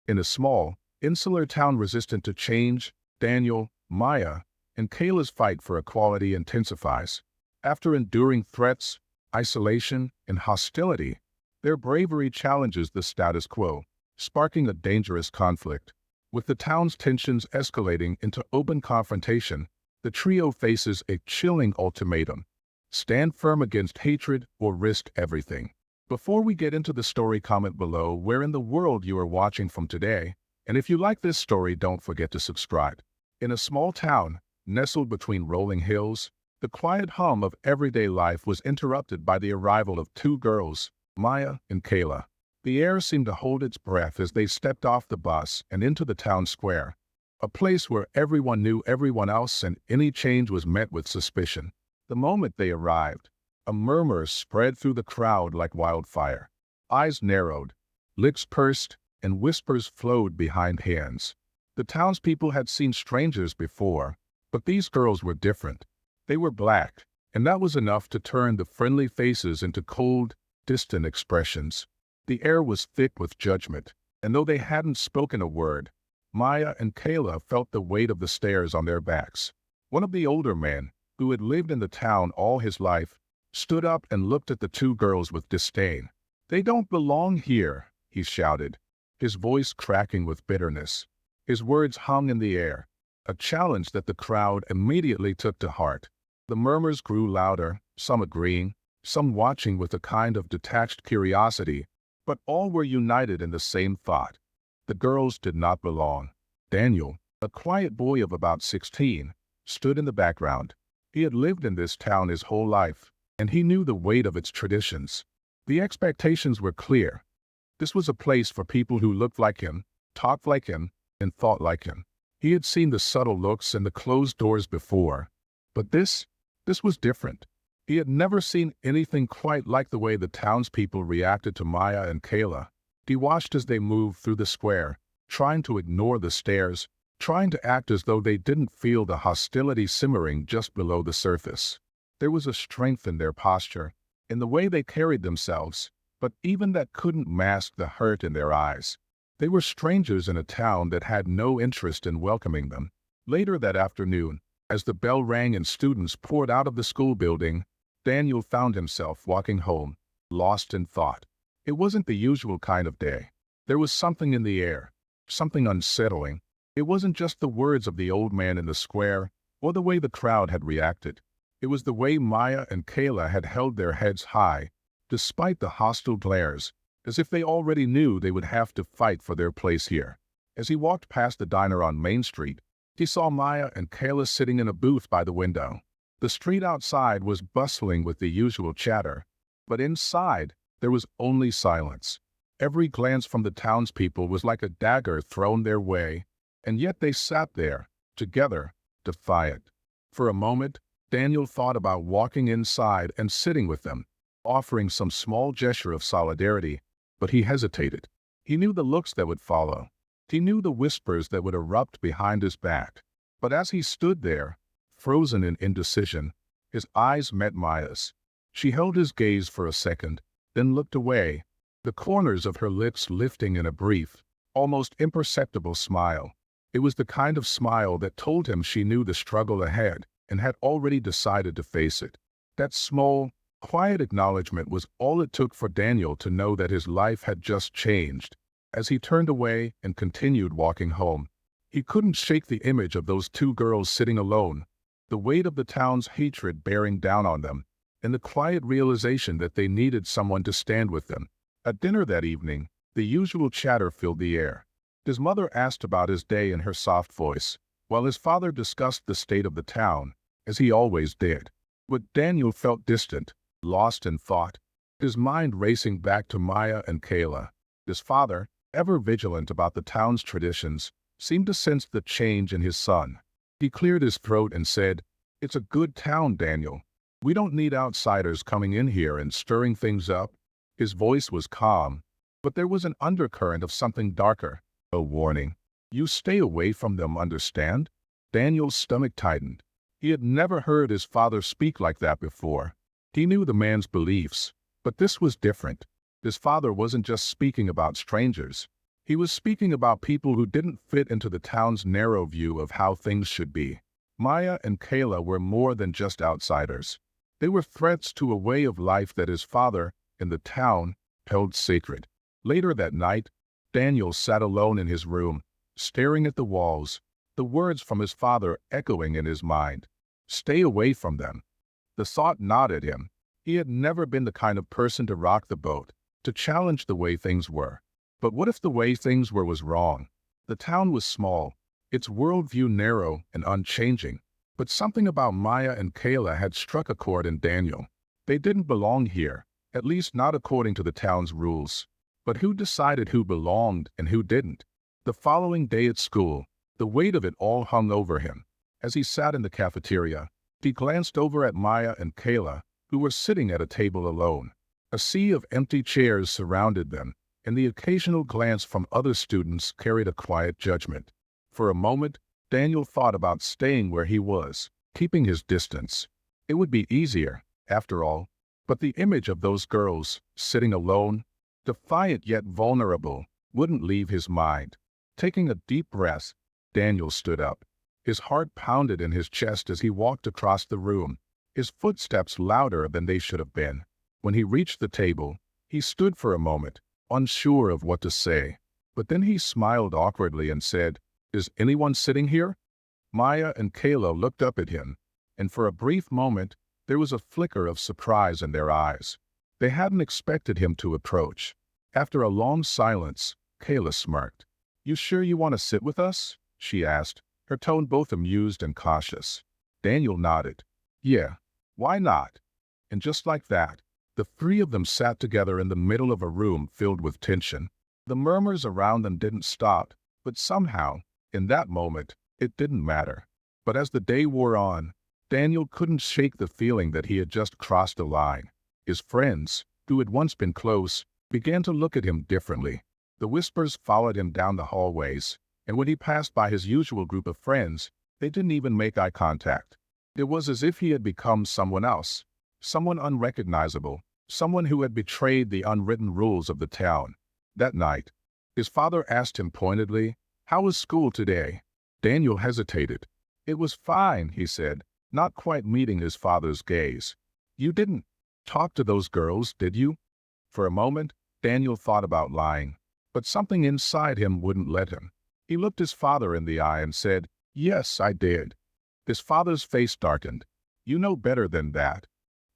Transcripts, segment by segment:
In a small, insular town resistant to change, Daniel, Maya, and Kayla's fight for equality intensifies. After enduring threats, isolation, and hostility, their bravery challenges the status quo, sparking a dangerous conflict. With the town's tensions escalating into open confrontation, the trio faces a chilling ultimatum: stand firm against hatred or risk everything. Before we get into the story, comment below where in the world you are watching from today, and if you like this story, don't forget to subscribe. In a small town, nestled between rolling hills, the quiet hum of everyday life was interrupted by the arrival of two girls, Maya and Kayla. The air seemed to hold its breath as they stepped off the bus and into the town square, a place where everyone knew everyone else and any change was met with suspicion. The moment they arrived, a murmur spread through the crowd like wildfire. Eyes narrowed, lips pursed, and whispers flowed behind hands. The townspeople had seen strangers before, but these girls were different. They were black, and that was enough to turn the friendly faces into cold, distant expressions. The air was thick with judgment, and though they hadn't spoken a word, Maya and Kayla felt the weight of the stares on their backs. One of the older men, who had lived in the town all his life, stood up and looked at the two girls with disdain. "They don't belong here," he shouted, his voice cracking with bitterness. His words hung in the air, a challenge that the crowd immediately took to heart. The murmurs grew louder, some agreeing, some watching with a kind of detached curiosity, but all were united in the same thought: the girls did not belong. Daniel, a quiet boy of about 16, stood in the background. He had lived in this town his whole life, and he knew the weight of its traditions. The expectations were clear. This was a place for people who looked like him, talked like him, and thought like him. He had seen the subtle looks and the closed doors before, but this was different. He had never seen anything quite like the way the townspeople reacted to Maya and Kayla. He watched as they moved through the square, trying to ignore the stares, trying to act as though they didn't feel the hostility simmering just below the surface. There was a strength in their posture, in the way they carried themselves, but even that couldn't mask the hurt in their eyes. They were strangers in a town that had no interest in welcoming them. Later that afternoon, as the bell rang and students poured out of the school building, Daniel found himself walking home, lost in thought. It wasn't the usual kind of day. There was something in the air, something unsettling. It wasn't just the words of the old man in the square or the way the crowd had reacted. It was the way Maya and Kayla had held their heads high, despite the hostile glares, as if they already knew they would have to fight for their place here. As he walked past the diner on Main Street, he saw Maya and Kayla sitting in a booth by the window. The street outside was bustling with the usual chatter, but inside there was only silence. Every glance from the townspeople was like a dagger thrown their way, and yet they sat there, together, defiant. For a moment, Daniel thought about walking inside and sitting with them, offering some small gesture of solidarity, but he hesitated. He knew the looks that would follow. He knew the whispers that would erupt behind his back. But as he stood there, frozen in indecision, his eyes met Maya's. She held his gaze for a second, then looked away, the corners of her lips lifting in a brief, almost imperceptible smile. It was the kind of smile that told him she knew the struggle ahead and had already decided to face it. That small, quiet acknowledgement was all it took for Daniel to know that his life had just changed. As he turned away and continued walking home, he couldn't shake the image of those two girls sitting alone, the weight of the town's hatred bearing down on them, and the quiet realization that they needed someone to stand with them. At dinner that evening, the usual chatter filled the air. His mother asked about his day in her soft voice, while his father discussed the state of the town, as he always did. But Daniel felt distant, lost in thought, his mind racing back to Maya and Kayla. His father, ever vigilant about the town's traditions, seemed to sense the change in his son. He cleared his throat and said, "It's a good town, Daniel. We don't need outsiders coming in here and stirring things up." His voice was calm, but there was an undercurrent of something darker, a warning. "You stay away from them, understand?" Daniel's stomach tightened. He had never heard his father speak like that before. He knew the man's beliefs, but this was different. His father wasn't just speaking about strangers. He was speaking about people who didn't fit into the town's narrow view of how things should be. Maya and Kayla were more than just outsiders. They were threats to a way of life that his father, in the town, held sacred. Later that night, Daniel sat alone in his room, staring at the walls, the words from his father echoing in his mind. Stay away from them. The thought gnawed at him. He had never been the kind of person to rock the boat, to challenge the way things were. But what if the way things were was wrong? The town was small, its worldview narrow and unchanging. But something about Maya and Kayla had struck a chord in Daniel. They didn't belong here, at least not according to the town's rules. But who decided who belonged and who didn't? The following day at school, the weight of it all hung over him. As he sat in the cafeteria, he glanced over at Maya and Kayla, who were sitting at a table alone. A sea of empty chairs surrounded them, and the occasional glance from other students carried a quiet judgment. For a moment, Daniel thought about staying where he was, keeping his distance. It would be easier, after all. But the image of those girls, sitting alone, defiant yet vulnerable, wouldn't leave his mind. Taking a deep breath, Daniel stood up. His heart pounded in his chest as he walked across the room, his footsteps louder than they should have been. When he reached the table, he stood for a moment, unsure of what to say. But then he smiled awkwardly and said, "Is anyone sitting here?" Maya and Kayla looked up at him, and for a brief moment, there was a flicker of surprise in their eyes. They hadn't expected him to approach. After a long silence, Kayla smirked. "You sure you want to sit with us?" she asked, her tone both amused and cautious. Daniel nodded. "Yeah, why not?" And just like that, the three of them sat together in the middle of a room filled with tension. The murmurs around them didn't stop, but somehow, in that moment, it didn't matter. But as the day wore on, Daniel couldn't shake the feeling that he had just crossed a line. His friends, who had once been close, began to look at him differently. The whispers followed him down the hallways, and when he passed by his usual group of friends, they didn't even make eye contact. It was as if he had become someone else, someone unrecognizable, someone who had betrayed the unwritten rules of the town. That night, his father asked him pointedly, "How was school today?" Daniel hesitated. "It was fine," he said, not quite meeting his father's gaze. "You didn't talk to those girls, did you?" For a moment, Daniel thought about lying, but something inside him wouldn't let him. He looked his father in the eye and said, "Yes, I did." His father's face darkened. "You know better than that."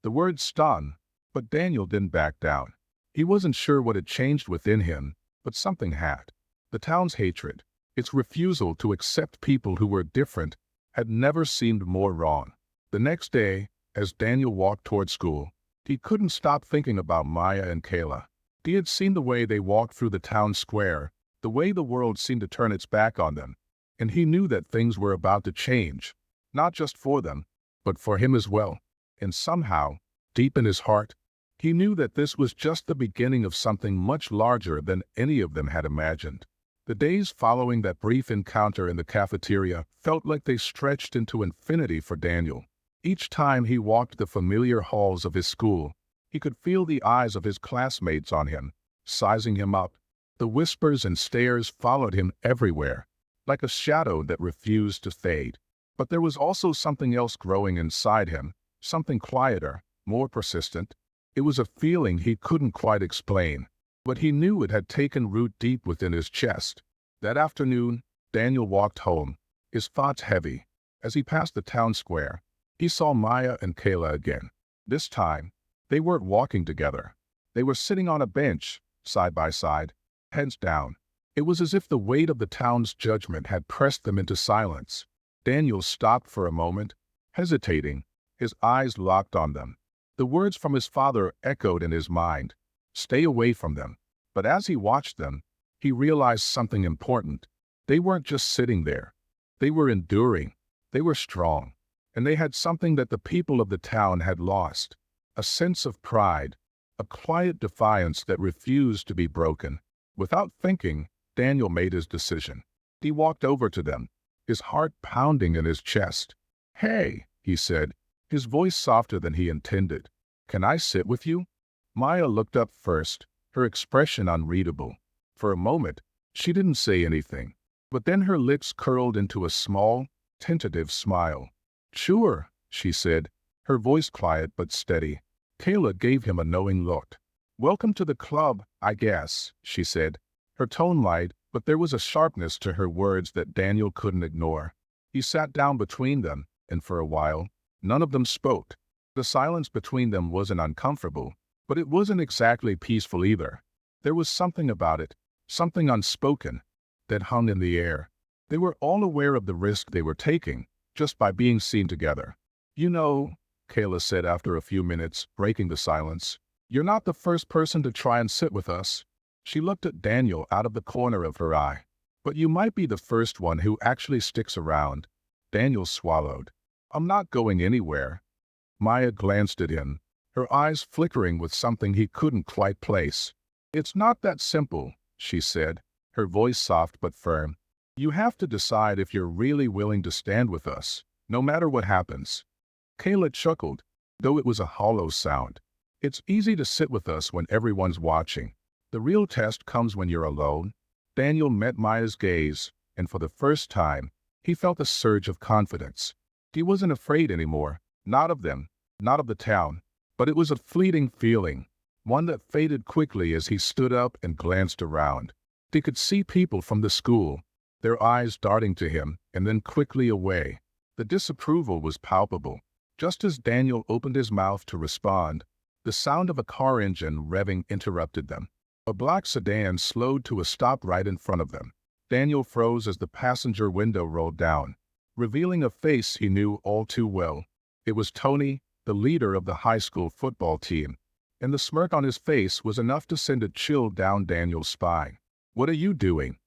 The words stung, but Daniel didn't back down. He wasn't sure what had changed within him, but something had. The town's hatred, its refusal to accept people who were different, had never seemed more wrong. The next day, as Daniel walked toward school, he couldn't stop thinking about Maya and Kayla. He had seen the way they walked through the town square, the way the world seemed to turn its back on them, and he knew that things were about to change, not just for them, but for him as well. And somehow, deep in his heart, he knew that this was just the beginning of something much larger than any of them had imagined. The days following that brief encounter in the cafeteria felt like they stretched into infinity for Daniel. Each time he walked the familiar halls of his school, he could feel the eyes of his classmates on him, sizing him up. The whispers and stares followed him everywhere, like a shadow that refused to fade. But there was also something else growing inside him, something quieter, more persistent. It was a feeling he couldn't quite explain, but he knew it had taken root deep within his chest. That afternoon, Daniel walked home, his thoughts heavy. As he passed the town square, he saw Maya and Kayla again. This time, they weren't walking together. They were sitting on a bench, side by side, heads down. It was as if the weight of the town's judgment had pressed them into silence. Daniel stopped for a moment, hesitating, his eyes locked on them. The words from his father echoed in his mind, "Stay away from them." But as he watched them, he realized something important. They weren't just sitting there. They were enduring. They were strong. And they had something that the people of the town had lost. A sense of pride, a quiet defiance that refused to be broken. Without thinking, Daniel made his decision. He walked over to them, his heart pounding in his chest. "Hey," he said, his voice softer than he intended. "Can I sit with you?" Maya looked up first, her expression unreadable. For a moment, She didn't say anything, but then her lips curled into a small, tentative smile. "Sure," she said, her voice quiet but steady. Kayla gave him a knowing look. "Welcome to the club, I guess," she said. Her tone light, but there was a sharpness to her words that Daniel couldn't ignore. He sat down between them, and for a while, none of them spoke. The silence between them wasn't uncomfortable, but it wasn't exactly peaceful either. There was something about it, something unspoken, that hung in the air. They were all aware of the risk they were taking, just by being seen together. "You know," Kayla said after a few minutes, breaking the silence, "you're not the first person to try and sit with us." She looked at Daniel out of the corner of her eye. "But you might be the first one who actually sticks around." Daniel swallowed. "I'm not going anywhere." Maya glanced at him, her eyes flickering with something he couldn't quite place. "It's not that simple," she said, her voice soft but firm. "You have to decide if you're really willing to stand with us, no matter what happens." Kayla chuckled, though it was a hollow sound. "It's easy to sit with us when everyone's watching. The real test comes when you're alone." Daniel met Maya's gaze, and for the first time, he felt a surge of confidence. He wasn't afraid anymore, not of them, not of the town, but it was a fleeting feeling, one that faded quickly as he stood up and glanced around. He could see people from the school, their eyes darting to him and then quickly away. The disapproval was palpable. Just as Daniel opened his mouth to respond, the sound of a car engine revving interrupted them. A black sedan slowed to a stop right in front of them. Daniel froze as the passenger window rolled down, revealing a face he knew all too well. It was Tony, the leader of the high school football team, and the smirk on his face was enough to send a chill down Daniel's spine. "What are you doing?"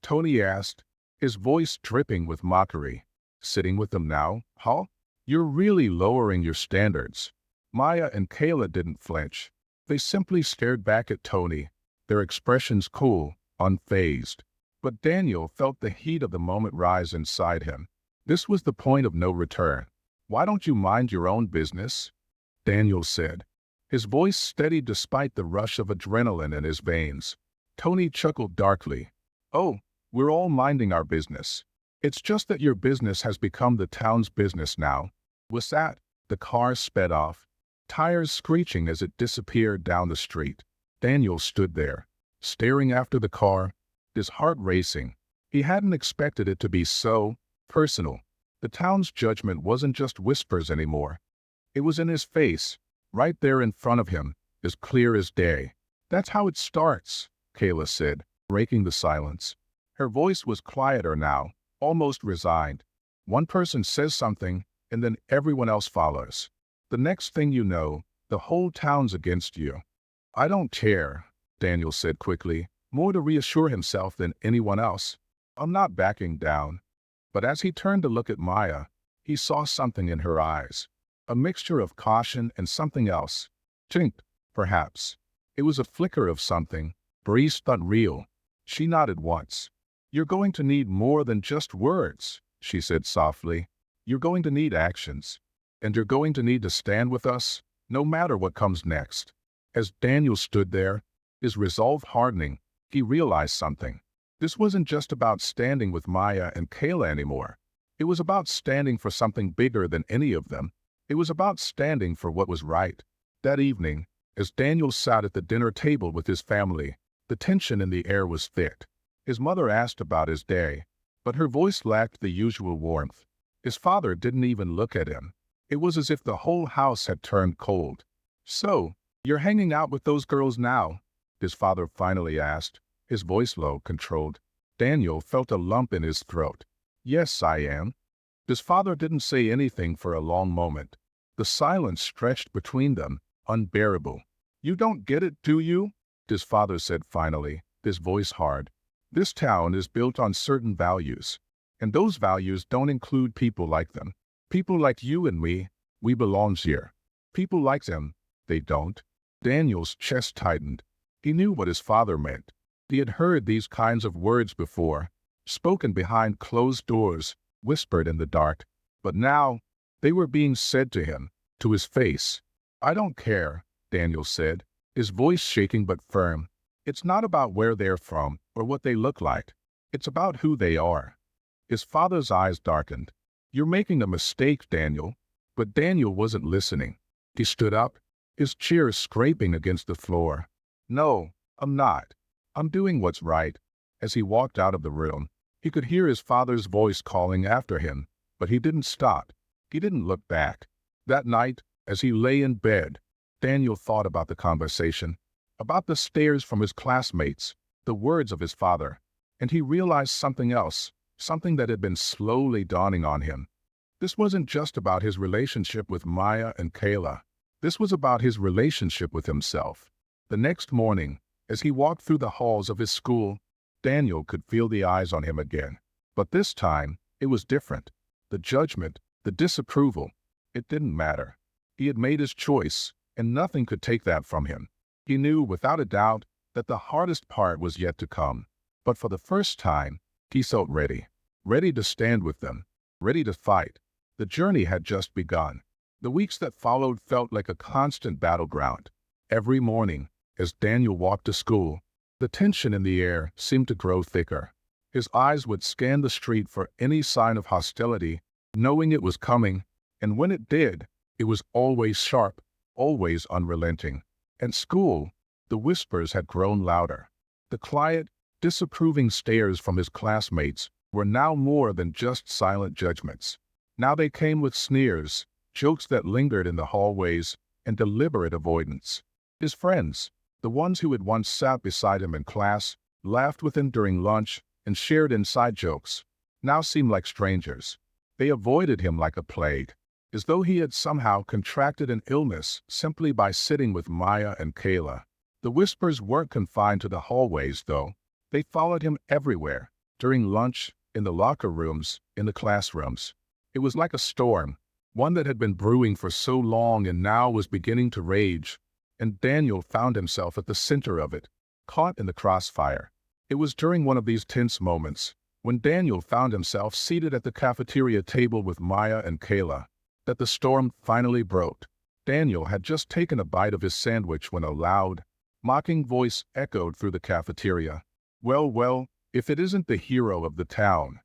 Tony asked, his voice dripping with mockery. "Sitting with them now, huh? You're really lowering your standards." Maya and Kayla didn't flinch. They simply stared back at Tony, their expressions cool, unfazed. But Daniel felt the heat of the moment rise inside him. This was the point of no return. "Why don't you mind your own business?" Daniel said, his voice steady despite the rush of adrenaline in his veins. Tony chuckled darkly. "Oh, we're all minding our business. It's just that your business has become the town's business now." With that, the car sped off, tires screeching as it disappeared down the street. Daniel stood there, staring after the car, his heart racing. He hadn't expected it to be so personal. The town's judgment wasn't just whispers anymore. It was in his face, right there in front of him, as clear as day. "That's how it starts," Kayla said, breaking the silence. Her voice was quieter now, almost resigned. "One person says something, and then everyone else follows. The next thing you know, the whole town's against you." "I don't care," Daniel said quickly, more to reassure himself than anyone else. "I'm not backing down." But as he turned to look at Maya, he saw something in her eyes, a mixture of caution and something else. Tint, perhaps. It was a flicker of something, Breeze thought real. She nodded once. "You're going to need more than just words," she said softly. "You're going to need actions. And you're going to need to stand with us, no matter what comes next." As Daniel stood there, his resolve hardening, he realized something. This wasn't just about standing with Maya and Kayla anymore. It was about standing for something bigger than any of them. It was about standing for what was right. That evening, as Daniel sat at the dinner table with his family, the tension in the air was thick. His mother asked about his day, but her voice lacked the usual warmth. His father didn't even look at him. It was as if the whole house had turned cold. "So, you're hanging out with those girls now?" his father finally asked, his voice low, controlled. Daniel felt a lump in his throat. "Yes, I am." His father didn't say anything for a long moment. The silence stretched between them, unbearable. "You don't get it, do you?" his father said finally, his voice hard. "This town is built on certain values, and those values don't include people like them. People like you and me, we belong here. People like them, they don't." Daniel's chest tightened. He knew what his father meant. He had heard these kinds of words before, spoken behind closed doors, whispered in the dark. But now, they were being said to him, to his face. "I don't care," Daniel said, his voice shaking but firm. It's not about where they're from or what they look like. It's about who they are. His father's eyes darkened. You're making a mistake, Daniel. But Daniel wasn't listening. He stood up, his chair scraping against the floor. No, I'm not. I'm doing what's right. As he walked out of the room, he could hear his father's voice calling after him, but he didn't stop. He didn't look back. That night, as he lay in bed, Daniel thought about the conversation, about the stares from his classmates, the words of his father, and he realized something else, something that had been slowly dawning on him. This wasn't just about his relationship with Maya and Kayla. This was about his relationship with himself. The next morning, as he walked through the halls of his school, Daniel could feel the eyes on him again. But this time, it was different. The judgment, the disapproval, it didn't matter. He had made his choice, and nothing could take that from him. He knew without a doubt that the hardest part was yet to come. But for the first time, he felt ready. Ready to stand with them. Ready to fight. The journey had just begun. The weeks that followed felt like a constant battleground. Every morning, as Daniel walked to school, the tension in the air seemed to grow thicker. His eyes would scan the street for any sign of hostility, knowing it was coming, and when it did, it was always sharp, always unrelenting. At school, the whispers had grown louder. The quiet, disapproving stares from his classmates were now more than just silent judgments. Now they came with sneers, jokes that lingered in the hallways, and deliberate avoidance. His friends, the ones who had once sat beside him in class, laughed with him during lunch, and shared inside jokes, now seemed like strangers. They avoided him like a plague, as though he had somehow contracted an illness simply by sitting with Maya and Kayla. The whispers weren't confined to the hallways, though. They followed him everywhere, during lunch, in the locker rooms, in the classrooms. It was like a storm, one that had been brewing for so long and now was beginning to rage, and Daniel found himself at the center of it, caught in the crossfire. It was during one of these tense moments, when Daniel found himself seated at the cafeteria table with Maya and Kayla, that the storm finally broke. Daniel had just taken a bite of his sandwich when a loud, mocking voice echoed through the cafeteria. Well, if it isn't the hero of the town.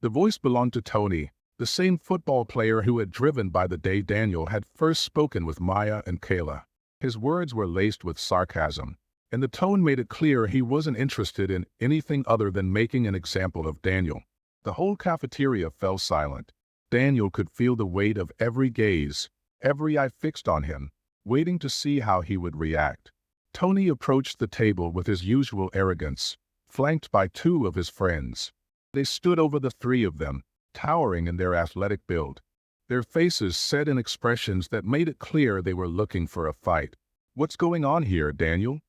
The voice belonged to Tony, the same football player who had driven by the day Daniel had first spoken with Maya and Kayla. His words were laced with sarcasm, and the tone made it clear he wasn't interested in anything other than making an example of Daniel. The whole cafeteria fell silent. Daniel could feel the weight of every gaze, every eye fixed on him, waiting to see how he would react. Tony approached the table with his usual arrogance, flanked by two of his friends. They stood over the three of them, towering in their athletic build. Their faces set in expressions that made it clear they were looking for a fight. What's going on here, Daniel?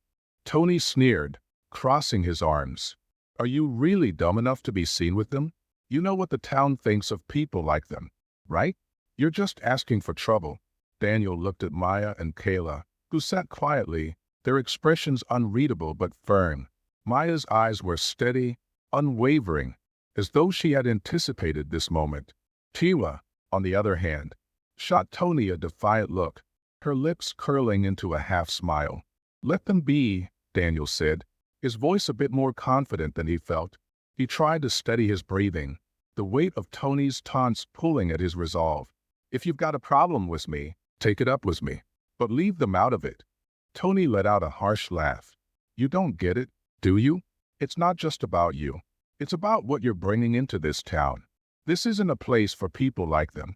Tony sneered, crossing his arms. Are you really dumb enough to be seen with them? You know what the town thinks of people like them, right? You're just asking for trouble. Daniel looked at Maya and Kayla, who sat quietly, their expressions unreadable but firm. Maya's eyes were steady, unwavering, as though she had anticipated this moment. Kayla, on the other hand, shot Tony a defiant look, her lips curling into a half-smile. Let them be, Daniel said, his voice a bit more confident than he felt. He tried to steady his breathing, the weight of Tony's taunts pulling at his resolve. If you've got a problem with me, take it up with me, but leave them out of it. Tony let out a harsh laugh. You don't get it, do you? It's not just about you. It's about what you're bringing into this town. This isn't a place for people like them.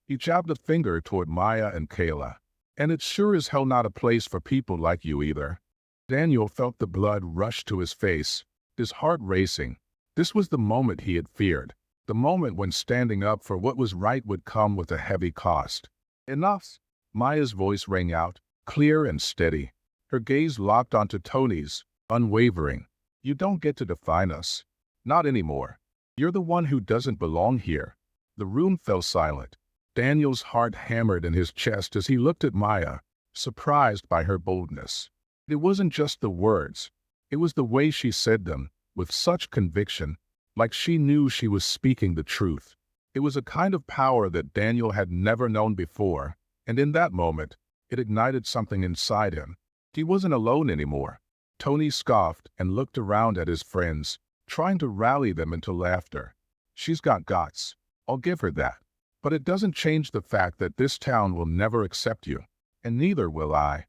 He jabbed a finger toward Maya and Kayla. And it's sure as hell not a place for people like you either. Daniel felt the blood rush to his face, his heart racing. This was the moment he had feared, the moment when standing up for what was right would come with a heavy cost. Enough! Maya's voice rang out, clear and steady. Her gaze locked onto Tony's, unwavering. You don't get to define us. Not anymore. You're the one who doesn't belong here. The room fell silent. Daniel's heart hammered in his chest as he looked at Maya, surprised by her boldness. It wasn't just the words. It was the way she said them, with such conviction, like she knew she was speaking the truth. It was a kind of power that Daniel had never known before, and in that moment, it ignited something inside him. He wasn't alone anymore. Tony scoffed and looked around at his friends, trying to rally them into laughter. She's got guts. I'll give her that. But it doesn't change the fact that this town will never accept you. And neither will I.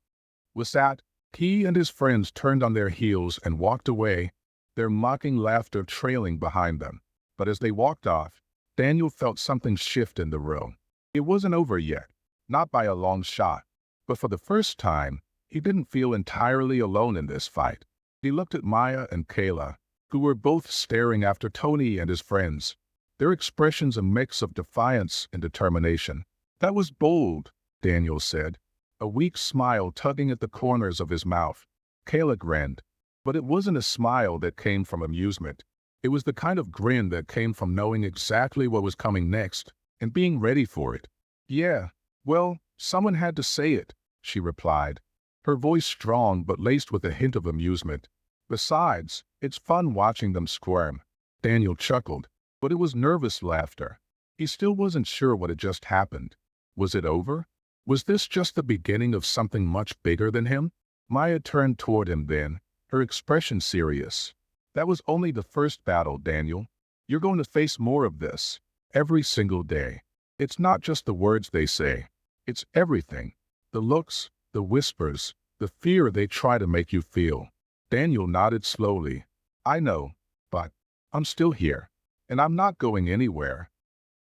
With that, he and his friends turned on their heels and walked away, their mocking laughter trailing behind them. But as they walked off, Daniel felt something shift in the room. It wasn't over yet, not by a long shot. But for the first time, he didn't feel entirely alone in this fight. He looked at Maya and Kayla, who were both staring after Tony and his friends, their expressions a mix of defiance and determination. "That was bold," Daniel said, a weak smile tugging at the corners of his mouth. Kayla grinned, but it wasn't a smile that came from amusement. It was the kind of grin that came from knowing exactly what was coming next and being ready for it. "Yeah, well, someone had to say it," she replied, her voice strong but laced with a hint of amusement. "Besides, it's fun watching them squirm." Daniel chuckled, but it was nervous laughter. He still wasn't sure what had just happened. Was it over? Was this just the beginning of something much bigger than him? Maya turned toward him then, her expression serious. "That was only the first battle, Daniel. You're going to face more of this, every single day. It's not just the words they say. It's everything. The looks, the whispers, the fear they try to make you feel." Daniel nodded slowly. "I know, but I'm still here, and I'm not going anywhere."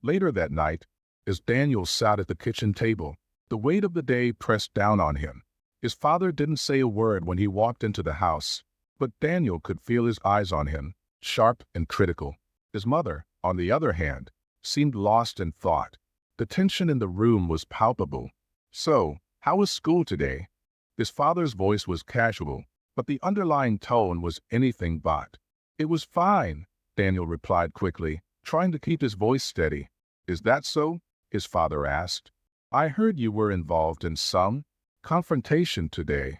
Later that night, as Daniel sat at the kitchen table, the weight of the day pressed down on him. His father didn't say a word when he walked into the house, but Daniel could feel his eyes on him, sharp and critical. His mother, on the other hand, seemed lost in thought. The tension in the room was palpable. "So, how was school today?" His father's voice was casual, but the underlying tone was anything but. "It was fine," Daniel replied quickly, trying to keep his voice steady. "Is that so?" his father asked. "I heard you were involved in some confrontation today."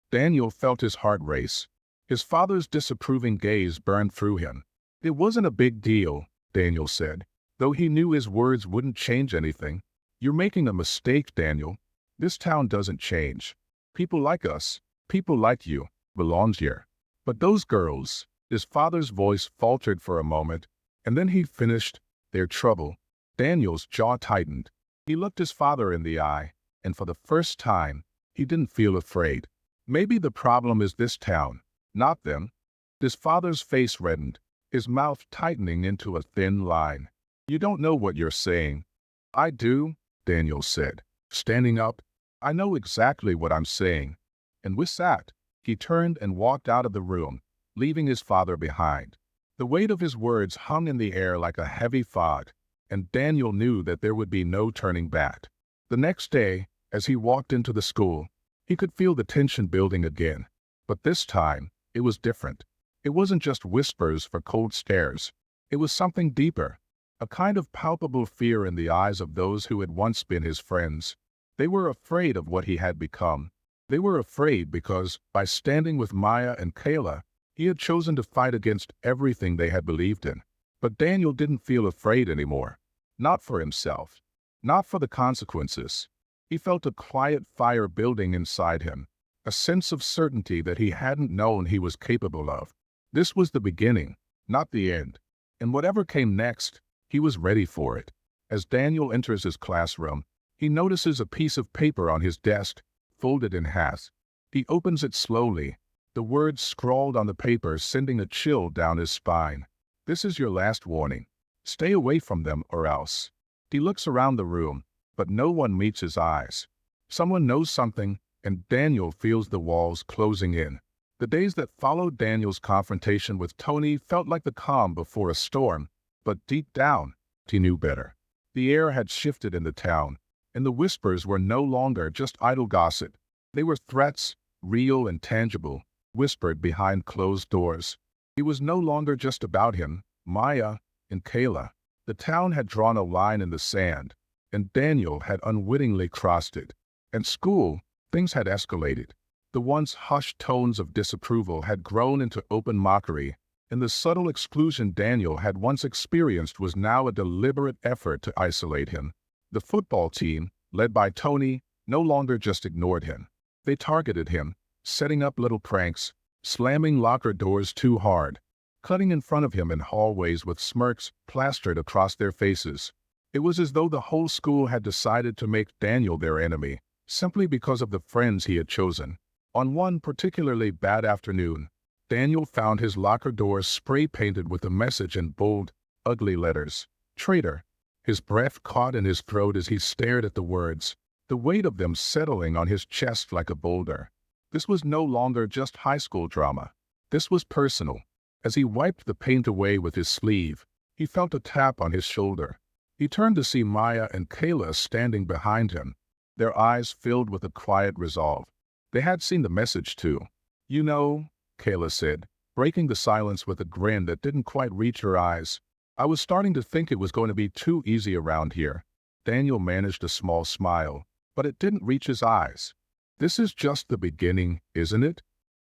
Daniel felt his heart race. His father's disapproving gaze burned through him. "It wasn't a big deal," Daniel said, though he knew his words wouldn't change anything. "You're making a mistake, Daniel. This town doesn't change. People like us, people like you, belong here. But those girls," his father's voice faltered for a moment, and then he finished, "They're trouble." Daniel's jaw tightened. He looked his father in the eye, and for the first time, he didn't feel afraid. "Maybe the problem is this town, not them." His father's face reddened, his mouth tightening into a thin line. "You don't know what you're saying." "I do," Daniel said, standing up. "I know exactly what I'm saying." And with that, he turned and walked out of the room, leaving his father behind. The weight of his words hung in the air like a heavy fog, and Daniel knew that there would be no turning back. The next day, as he walked into the school, he could feel the tension building again. But this time, it was different. It wasn't just whispers or cold stares. It was something deeper, a kind of palpable fear in the eyes of those who had once been his friends. They were afraid of what he had become. They were afraid because, by standing with Maya and Kayla, he had chosen to fight against everything they had believed in. But Daniel didn't feel afraid anymore. Not for himself. Not for the consequences. He felt a quiet fire building inside him, a sense of certainty that he hadn't known he was capable of. This was the beginning, not the end. And whatever came next, he was ready for it. As Daniel enters his classroom, he notices a piece of paper on his desk, folded in half. He opens it slowly, the words scrawled on the paper sending a chill down his spine. "This is your last warning. Stay away from them or else." He looks around the room, but no one meets his eyes. Someone knows something, and Daniel feels the walls closing in. The days that followed Daniel's confrontation with Tony felt like the calm before a storm, but deep down, he knew better. The air had shifted in the town, and the whispers were no longer just idle gossip. They were threats, real and tangible, whispered behind closed doors. It was no longer just about him, Maya, and Kayla. The town had drawn a line in the sand, and Daniel had unwittingly crossed it. At school, things had escalated. The once hushed tones of disapproval had grown into open mockery, and the subtle exclusion Daniel had once experienced was now a deliberate effort to isolate him. The football team, led by Tony, no longer just ignored him. They targeted him, setting up little pranks, slamming locker doors too hard, cutting in front of him in hallways with smirks plastered across their faces. It was as though the whole school had decided to make Daniel their enemy, simply because of the friends he had chosen. On one particularly bad afternoon, Daniel found his locker doors spray-painted with a message in bold, ugly letters. Traitor. His breath caught in his throat as he stared at the words, the weight of them settling on his chest like a boulder. This was no longer just high school drama. This was personal. As he wiped the paint away with his sleeve, he felt a tap on his shoulder. He turned to see Maya and Kayla standing behind him, their eyes filled with a quiet resolve. They had seen the message too. "You know," Kayla said, breaking the silence with a grin that didn't quite reach her eyes, "I was starting to think it was going to be too easy around here." Daniel managed a small smile, but it didn't reach his eyes. "This is just the beginning, isn't it?"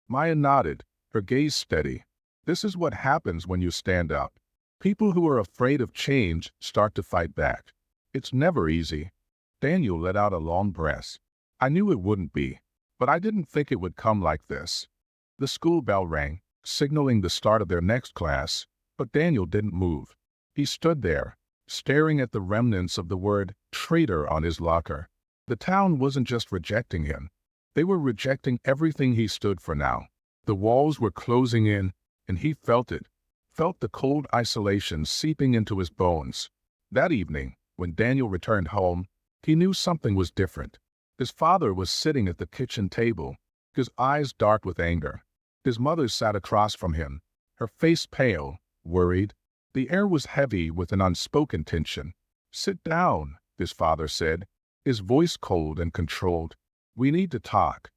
Maya nodded, her gaze steady. "This is what happens when you stand up. People who are afraid of change start to fight back. It's never easy." Daniel let out a long breath. "I knew it wouldn't be, but I didn't think it would come like this." The school bell rang, signaling the start of their next class, but Daniel didn't move. He stood there, staring at the remnants of the word traitor on his locker. The town wasn't just rejecting him. They were rejecting everything he stood for now. The walls were closing in, and he felt it, felt the cold isolation seeping into his bones. That evening, when Daniel returned home, he knew something was different. His father was sitting at the kitchen table, his eyes dark with anger. His mother sat across from him, her face pale, worried. The air was heavy with an unspoken tension. "Sit down," his father said, his voice cold and controlled. "We need to talk."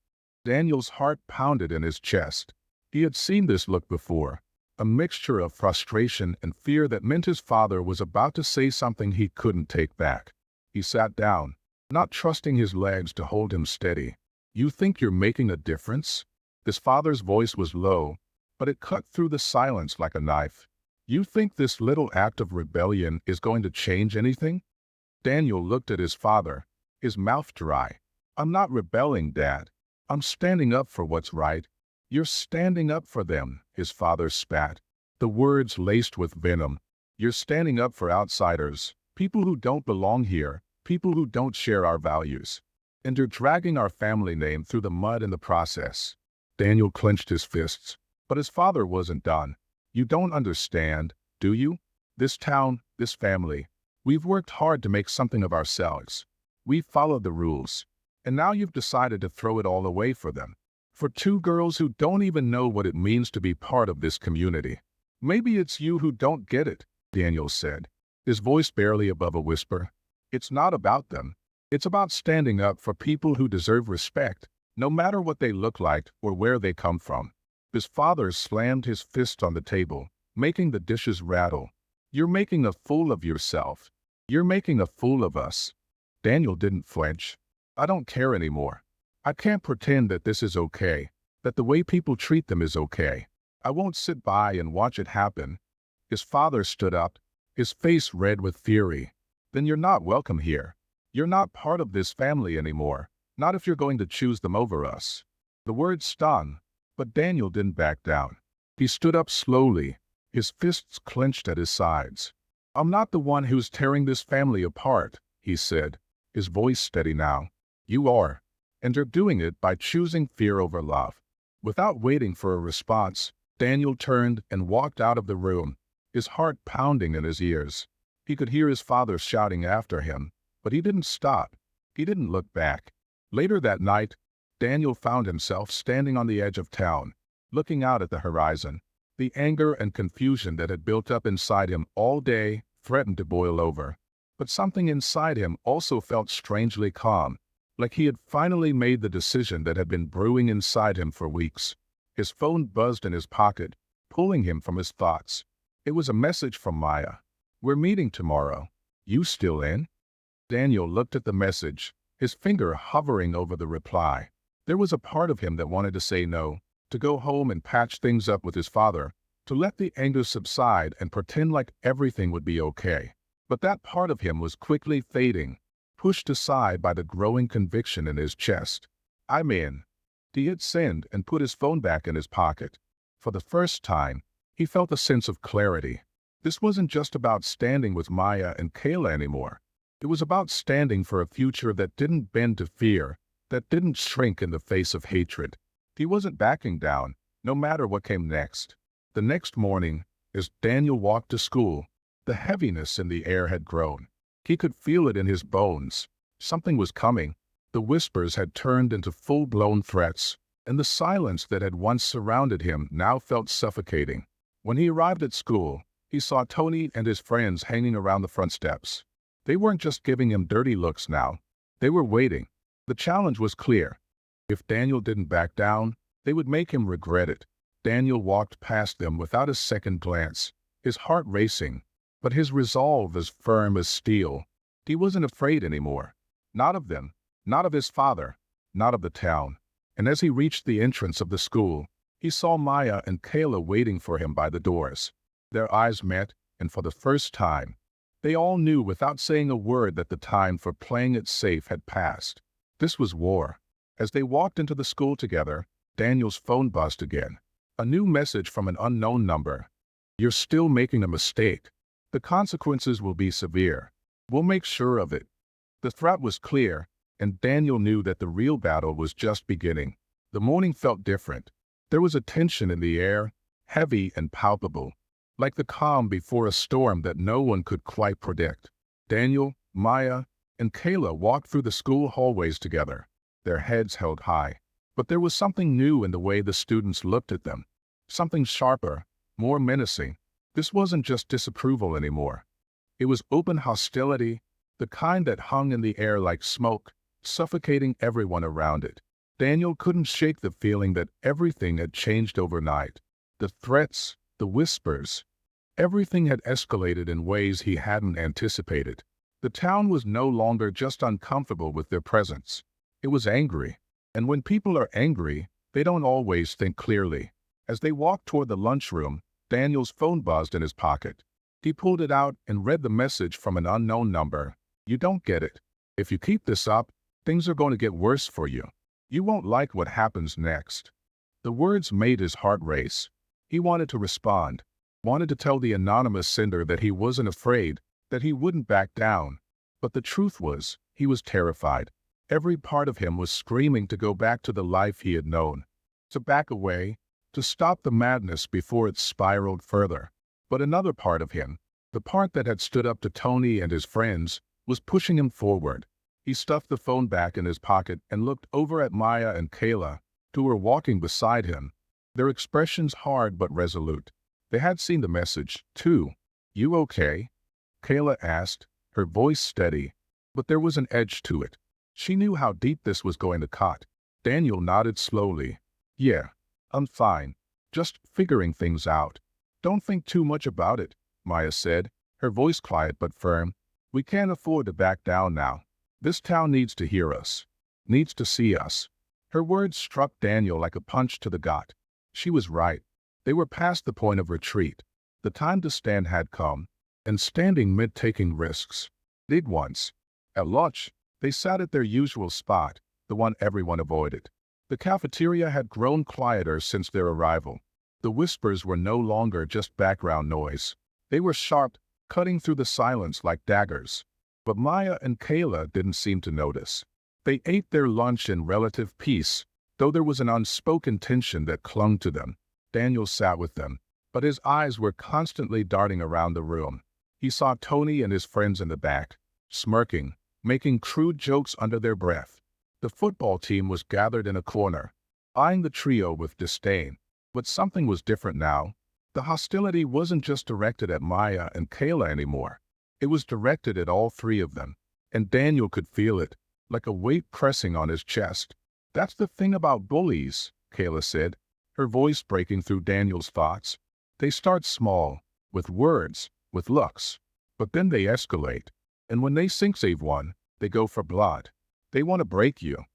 Daniel's heart pounded in his chest. He had seen this look before, a mixture of frustration and fear that meant his father was about to say something he couldn't take back. He sat down, not trusting his legs to hold him steady. "You think you're making a difference?" His father's voice was low, but it cut through the silence like a knife. "You think this little act of rebellion is going to change anything?" Daniel looked at his father, his mouth dry. "I'm not rebelling, Dad. I'm standing up for what's right." "You're standing up for them," his father spat, the words laced with venom. "You're standing up for outsiders, people who don't belong here, people who don't share our values. And you're dragging our family name through the mud in the process." Daniel clenched his fists, but his father wasn't done. "You don't understand, do you? This town, this family, we've worked hard to make something of ourselves. We've followed the rules, and now you've decided to throw it all away for them. For two girls who don't even know what it means to be part of this community." "Maybe it's you who don't get it," Daniel said, his voice barely above a whisper. "It's not about them. It's about standing up for people who deserve respect, no matter what they look like or where they come from." His father slammed his fist on the table, making the dishes rattle. "You're making a fool of yourself. You're making a fool of us." Daniel didn't flinch. "I don't care anymore. I can't pretend that this is okay, that the way people treat them is okay. I won't sit by and watch it happen." His father stood up, his face red with fury. "Then you're not welcome here. You're not part of this family anymore, not if you're going to choose them over us." The words stung, but Daniel didn't back down. He stood up slowly, his fists clenched at his sides. "I'm not the one who's tearing this family apart," he said, his voice steady now. "You are, and you're doing it by choosing fear over love." Without waiting for a response, Daniel turned and walked out of the room, his heart pounding in his ears. He could hear his father shouting after him, but he didn't stop. He didn't look back. Later that night, Daniel found himself standing on the edge of town, looking out at the horizon. The anger and confusion that had built up inside him all day threatened to boil over. But something inside him also felt strangely calm, like he had finally made the decision that had been brewing inside him for weeks. His phone buzzed in his pocket, pulling him from his thoughts. It was a message from Maya. "We're meeting tomorrow. You still in?" Daniel looked at the message, his finger hovering over the reply. There was a part of him that wanted to say no, to go home and patch things up with his father, to let the anger subside and pretend like everything would be okay. But that part of him was quickly fading, pushed aside by the growing conviction in his chest. "I'm in." He hit send and put his phone back in his pocket. For the first time, he felt a sense of clarity. This wasn't just about standing with Maya and Kayla anymore. It was about standing for a future that didn't bend to fear, that didn't shrink in the face of hatred. He wasn't backing down, no matter what came next. The next morning, as Daniel walked to school, the heaviness in the air had grown. He could feel it in his bones. Something was coming. The whispers had turned into full-blown threats, and the silence that had once surrounded him now felt suffocating. When he arrived at school, he saw Tony and his friends hanging around the front steps. They weren't just giving him dirty looks now. They were waiting. The challenge was clear. If Daniel didn't back down, they would make him regret it. Daniel walked past them without a second glance, his heart racing, but his resolve as firm as steel. He wasn't afraid anymore. Not of them, not of his father, not of the town. And as he reached the entrance of the school, he saw Maya and Kayla waiting for him by the doors. Their eyes met, and for the first time, they all knew without saying a word that the time for playing it safe had passed. This was war. As they walked into the school together, Daniel's phone buzzed again. A new message from an unknown number. "You're still making a mistake. The consequences will be severe. We'll make sure of it." The threat was clear, and Daniel knew that the real battle was just beginning. The morning felt different. There was a tension in the air, heavy and palpable, like the calm before a storm that no one could quite predict. Daniel, Maya, and Kayla walked through the school hallways together, their heads held high. But there was something new in the way the students looked at them. Something sharper, more menacing. This wasn't just disapproval anymore. It was open hostility, the kind that hung in the air like smoke, suffocating everyone around it. Daniel couldn't shake the feeling that everything had changed overnight. The threats, the whispers, everything had escalated in ways he hadn't anticipated. The town was no longer just uncomfortable with their presence. It was angry. And when people are angry, they don't always think clearly. As they walked toward the lunchroom, Daniel's phone buzzed in his pocket. He pulled it out and read the message from an unknown number. "You don't get it. If you keep this up, things are going to get worse for you. You won't like what happens next." The words made his heart race. He wanted to respond, wanted to tell the anonymous sender that he wasn't afraid, that he wouldn't back down. But the truth was, he was terrified. Every part of him was screaming to go back to the life he had known, to back away, to stop the madness before it spiraled further. But another part of him, the part that had stood up to Tony and his friends, was pushing him forward. He stuffed the phone back in his pocket and looked over at Maya and Kayla, who were walking beside him, their expressions hard but resolute. They had seen the message, too. "You okay?" Kayla asked, her voice steady, but there was an edge to it. She knew how deep this was going to cut. Daniel nodded slowly. "Yeah, I'm fine. Just figuring things out." "Don't think too much about it," Maya said, her voice quiet but firm. "We can't afford to back down now. This town needs to hear us, needs to see us." Her words struck Daniel like a punch to the gut. She was right. They were past the point of retreat. The time to stand had come, and standing meant taking risks. Big ones. At lunch, they sat at their usual spot, the one everyone avoided. The cafeteria had grown quieter since their arrival. The whispers were no longer just background noise. They were sharp, cutting through the silence like daggers. But Maya and Kayla didn't seem to notice. They ate their lunch in relative peace, though there was an unspoken tension that clung to them. Daniel sat with them, but his eyes were constantly darting around the room. He saw Tony and his friends in the back, smirking, making crude jokes under their breath. The football team was gathered in a corner, eyeing the trio with disdain. But something was different now. The hostility wasn't just directed at Maya and Kayla anymore. It was directed at all three of them, and Daniel could feel it, like a weight pressing on his chest. "That's the thing about bullies," Kayla said, her voice breaking through Daniel's thoughts. "They start small, with words, with looks, but then they escalate. And when they save one, they go for blood. They want to break you."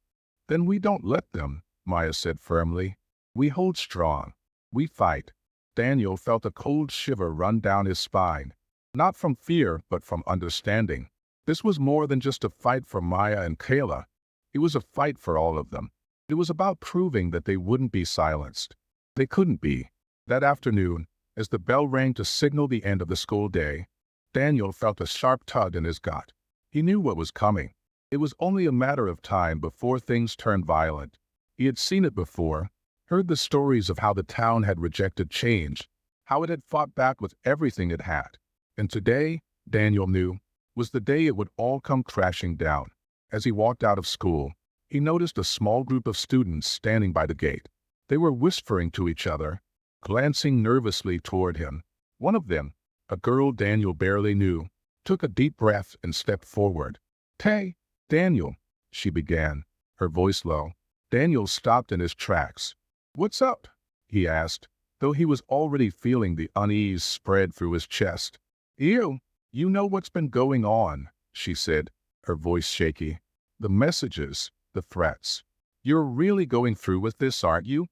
"Then we don't let them," Maya said firmly. "We hold strong. We fight." Daniel felt a cold shiver run down his spine, not from fear but from understanding. This was more than just a fight for Maya and Kayla. It was a fight for all of them. It was about proving that they wouldn't be silenced. They couldn't be. That afternoon, as the bell rang to signal the end of the school day, Daniel felt a sharp tug in his gut. He knew what was coming. It was only a matter of time before things turned violent. He had seen it before, heard the stories of how the town had rejected change, how it had fought back with everything it had. And today, Daniel knew, was the day it would all come crashing down. As he walked out of school, he noticed a small group of students standing by the gate. They were whispering to each other, glancing nervously toward him. One of them, a girl Daniel barely knew, took a deep breath and stepped forward. "Hey, Daniel," she began, her voice low. Daniel stopped in his tracks. "What's up?" he asked, though he was already feeling the unease spread through his chest. "You know what's been going on," she said, her voice shaky. "The messages, the threats. You're really going through with this, aren't you?"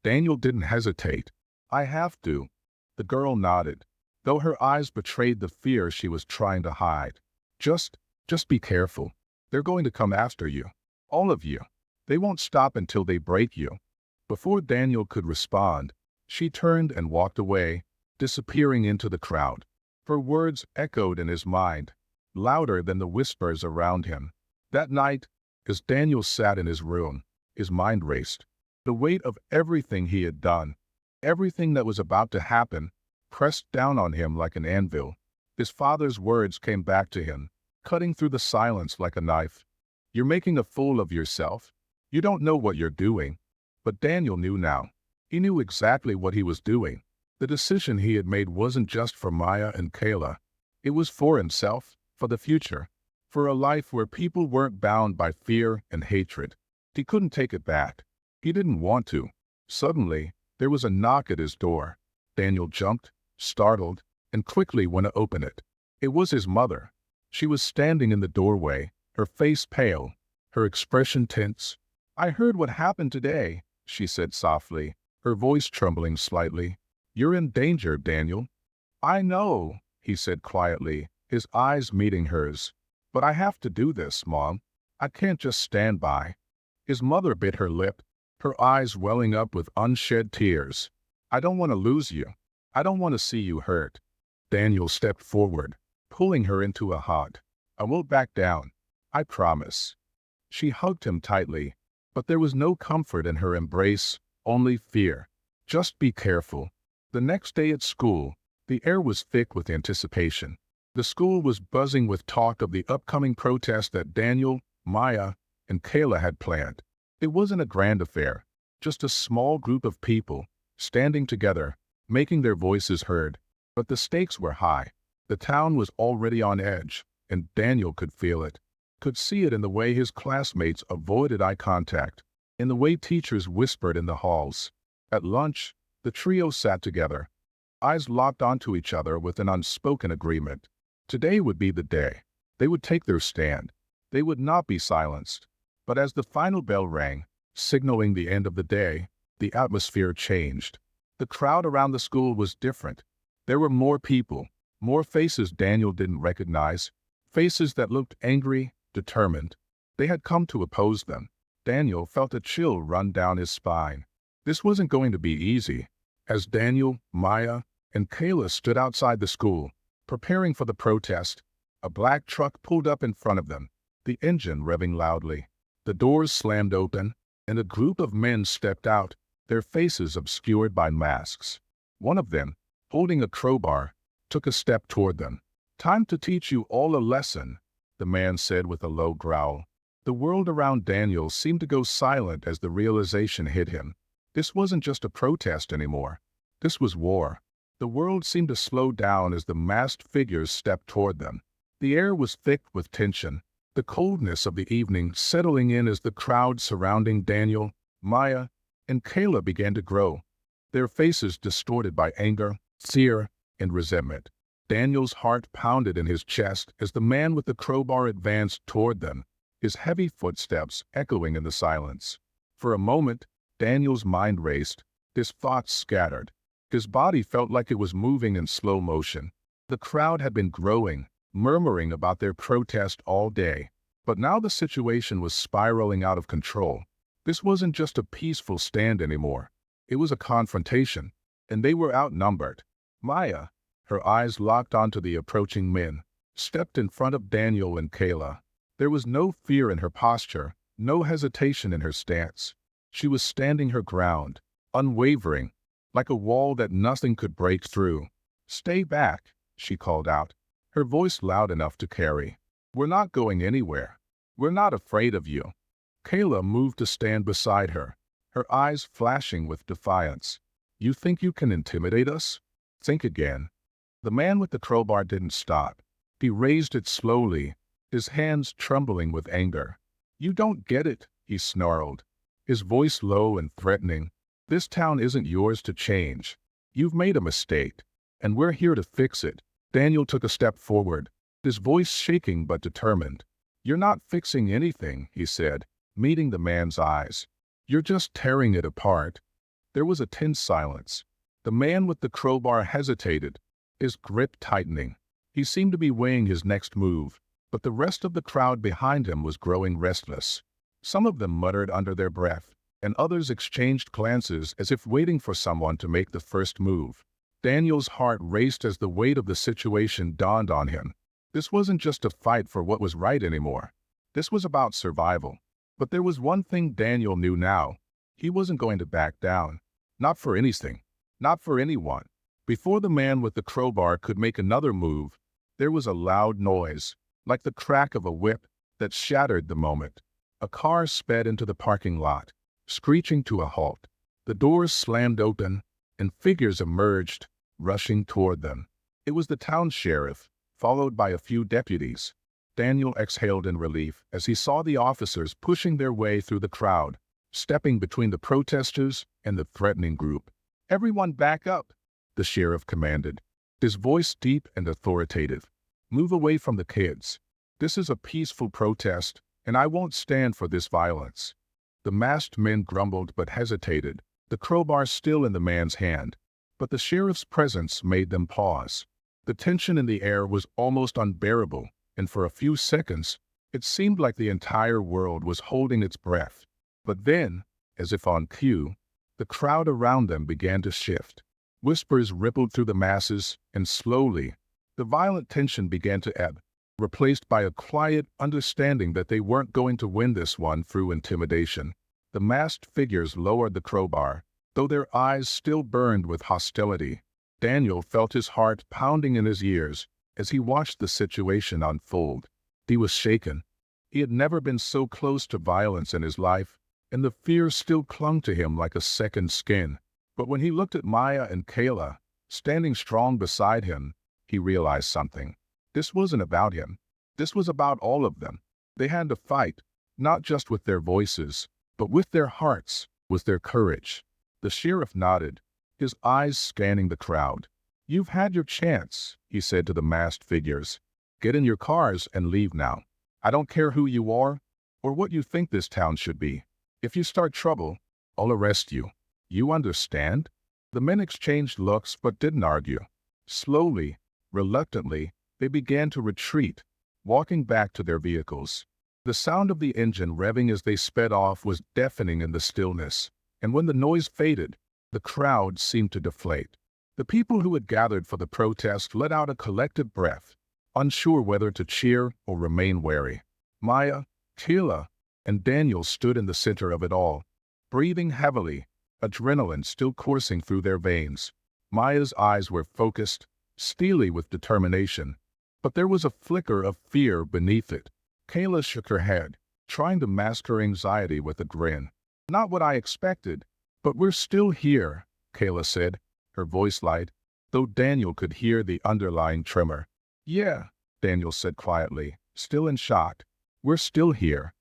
Daniel didn't hesitate. "I have to." The girl nodded, though her eyes betrayed the fear she was trying to hide. Just be careful. They're going to come after you. All of you. They won't stop until they break you." Before Daniel could respond, she turned and walked away, disappearing into the crowd. Her words echoed in his mind, louder than the whispers around him. That night, as Daniel sat in his room, his mind raced. The weight of everything he had done, everything that was about to happen, pressed down on him like an anvil. His father's words came back to him, cutting through the silence like a knife. "You're making a fool of yourself. You don't know what you're doing." But Daniel knew now. He knew exactly what he was doing. The decision he had made wasn't just for Maya and Kayla. It was for himself, for the future, for a life where people weren't bound by fear and hatred. He couldn't take it back. He didn't want to. Suddenly, there was a knock at his door. Daniel jumped, startled, and quickly went to open it. It was his mother. She was standing in the doorway, her face pale, her expression tense. "I heard what happened today," she said softly, her voice trembling slightly. "You're in danger, Daniel." "I know," he said quietly, his eyes meeting hers. "But I have to do this, Mom. I can't just stand by." His mother bit her lip, her eyes welling up with unshed tears. "I don't want to lose you. I don't want to see you hurt." Daniel stepped forward, pulling her into a hug. "I won't back down. I promise." She hugged him tightly, but there was no comfort in her embrace, only fear. "Just be careful." The next day at school, the air was thick with anticipation. The school was buzzing with talk of the upcoming protest that Daniel, Maya, and Kayla had planned. It wasn't a grand affair, just a small group of people, standing together, making their voices heard. But the stakes were high. The town was already on edge, and Daniel could feel it. Could see it in the way his classmates avoided eye contact, in the way teachers whispered in the halls. At lunch, the trio sat together, eyes locked onto each other with an unspoken agreement. Today would be the day. They would take their stand. They would not be silenced. But as the final bell rang, signaling the end of the day, the atmosphere changed. The crowd around the school was different. There were more people, more faces Daniel didn't recognize, faces that looked angry, determined. They had come to oppose them. Daniel felt a chill run down his spine. This wasn't going to be easy. As Daniel, Maya, and Kayla stood outside the school, preparing for the protest, a black truck pulled up in front of them, the engine revving loudly. The doors slammed open, and a group of men stepped out, their faces obscured by masks. One of them, holding a crowbar, took a step toward them. "Time to teach you all a lesson," the man said with a low growl. The world around Daniel seemed to go silent as the realization hit him. This wasn't just a protest anymore. This was war. The world seemed to slow down as the masked figures stepped toward them. The air was thick with tension, the coldness of the evening settling in as the crowd surrounding Daniel, Maya, and Kayla began to grow, their faces distorted by anger, fear, and resentment. Daniel's heart pounded in his chest as the man with the crowbar advanced toward them, his heavy footsteps echoing in the silence. For a moment, Daniel's mind raced, his thoughts scattered. His body felt like it was moving in slow motion. The crowd had been growing, murmuring about their protest all day, but now the situation was spiraling out of control. This wasn't just a peaceful stand anymore. It was a confrontation, and they were outnumbered. Maya, her eyes locked onto the approaching men, stepped in front of Daniel and Kayla. There was no fear in her posture, no hesitation in her stance. She was standing her ground, unwavering, like a wall that nothing could break through. "Stay back," she called out, her voice loud enough to carry. "We're not going anywhere. We're not afraid of you." Kayla moved to stand beside her, her eyes flashing with defiance. "You think you can intimidate us? Think again." The man with the crowbar didn't stop. He raised it slowly, his hands trembling with anger. "You don't get it," he snarled, his voice low and threatening. "This town isn't yours to change. You've made a mistake, and we're here to fix it." Daniel took a step forward, his voice shaking but determined. "You're not fixing anything," he said, meeting the man's eyes. "You're just tearing it apart." There was a tense silence. The man with the crowbar hesitated, his grip tightening. He seemed to be weighing his next move, but the rest of the crowd behind him was growing restless. Some of them muttered under their breath, and others exchanged glances as if waiting for someone to make the first move. Daniel's heart raced as the weight of the situation dawned on him. This wasn't just a fight for what was right anymore. This was about survival. But there was one thing Daniel knew now. He wasn't going to back down. Not for anything. Not for anyone. Before the man with the crowbar could make another move, there was a loud noise, like the crack of a whip, that shattered the moment. A car sped into the parking lot, screeching to a halt. The doors slammed open, and figures emerged, rushing toward them. It was the town sheriff, followed by a few deputies. Daniel exhaled in relief as he saw the officers pushing their way through the crowd, stepping between the protesters and the threatening group. "Everyone back up," the sheriff commanded, his voice deep and authoritative. "Move away from the kids. This is a peaceful protest, and I won't stand for this violence." The masked men grumbled but hesitated, the crowbar still in the man's hand. But the sheriff's presence made them pause. The tension in the air was almost unbearable, and for a few seconds, it seemed like the entire world was holding its breath. But then, as if on cue, the crowd around them began to shift. Whispers rippled through the masses, and slowly, the violent tension began to ebb, replaced by a quiet understanding that they weren't going to win this one through intimidation. The masked figures lowered the crowbar, though their eyes still burned with hostility. Daniel felt his heart pounding in his ears as he watched the situation unfold. He was shaken. He had never been so close to violence in his life, and the fear still clung to him like a second skin. But when he looked at Maya and Kayla, standing strong beside him, he realized something. This wasn't about him. This was about all of them. They had to fight, not just with their voices, but with their hearts, with their courage. The sheriff nodded, his eyes scanning the crowd. "You've had your chance," he said to the masked figures. "Get in your cars and leave now. I don't care who you are or what you think this town should be. If you start trouble, I'll arrest you. You understand?" The men exchanged looks but didn't argue. Slowly, reluctantly, they began to retreat, walking back to their vehicles. The sound of the engine revving as they sped off was deafening in the stillness, and when the noise faded, the crowd seemed to deflate. The people who had gathered for the protest let out a collective breath, unsure whether to cheer or remain wary. Maya, Kayla, and Daniel stood in the center of it all, breathing heavily, adrenaline still coursing through their veins. Maya's eyes were focused, steely with determination, but there was a flicker of fear beneath it. Kayla shook her head, trying to mask her anxiety with a grin. "Not what I expected, but we're still here," Kayla said, her voice light, though Daniel could hear the underlying tremor. "Yeah," Daniel said quietly, still in shock. "We're still here."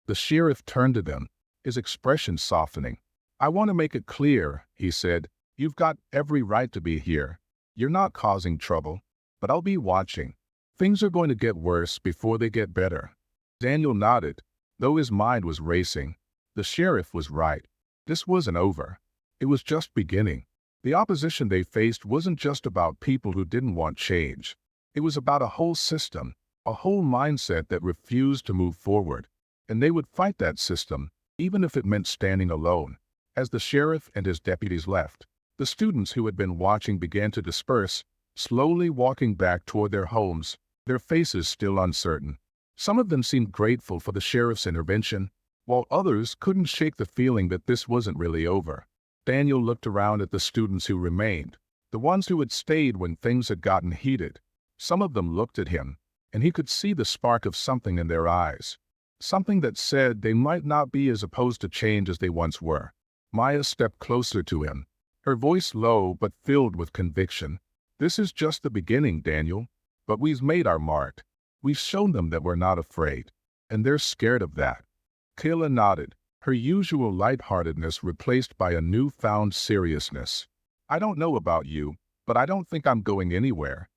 The sheriff turned to them, his expression softening. "I want to make it clear," he said. "You've got every right to be here. You're not causing trouble, but I'll be watching. Things are going to get worse before they get better." Daniel nodded, though his mind was racing. The sheriff was right. This wasn't over. It was just beginning. The opposition they faced wasn't just about people who didn't want change. It was about a whole system, a whole mindset that refused to move forward. And they would fight that system, even if it meant standing alone. As the sheriff and his deputies left, the students who had been watching began to disperse, slowly walking back toward their homes, their faces still uncertain. Some of them seemed grateful for the sheriff's intervention, while others couldn't shake the feeling that this wasn't really over. Daniel looked around at the students who remained, the ones who had stayed when things had gotten heated. Some of them looked at him, and he could see the spark of something in their eyes. Something that said they might not be as opposed to change as they once were. Maya stepped closer to him, her voice low but filled with conviction. "This is just the beginning, Daniel, but we've made our mark. We've shown them that we're not afraid, and they're scared of that." Kayla nodded, her usual lightheartedness replaced by a newfound seriousness. "I don't know about you, but I don't think I'm going anywhere."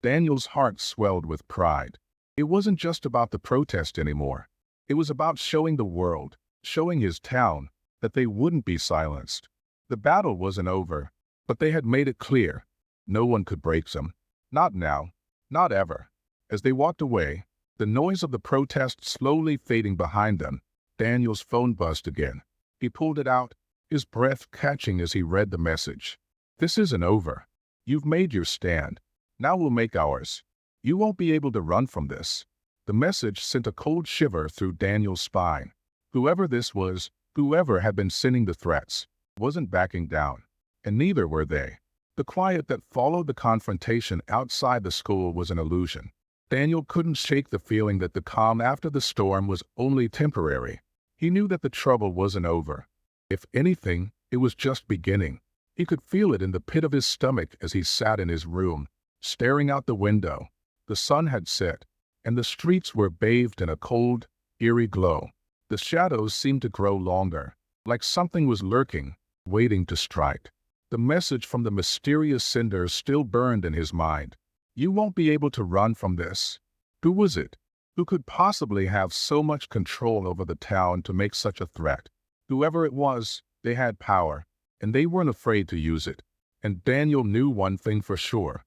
Daniel's heart swelled with pride. It wasn't just about the protest anymore. It was about showing the world, showing his town, that they wouldn't be silenced. The battle wasn't over, but they had made it clear. No one could break them. Not now. Not ever. As they walked away, the noise of the protest slowly fading behind them, Daniel's phone buzzed again. He pulled it out, his breath catching as he read the message. "This isn't over. You've made your stand. Now we'll make ours. You won't be able to run from this." The message sent a cold shiver through Daniel's spine. Whoever this was, whoever had been sending the threats, wasn't backing down, and neither were they. The quiet that followed the confrontation outside the school was an illusion. Daniel couldn't shake the feeling that the calm after the storm was only temporary. He knew that the trouble wasn't over. If anything, it was just beginning. He could feel it in the pit of his stomach as he sat in his room, staring out the window. The sun had set, and the streets were bathed in a cold, eerie glow. The shadows seemed to grow longer, like something was lurking, waiting to strike. The message from the mysterious sender still burned in his mind. "You won't be able to run from this." Who was it? Who could possibly have so much control over the town to make such a threat? Whoever it was, they had power, and they weren't afraid to use it. And Daniel knew one thing for sure.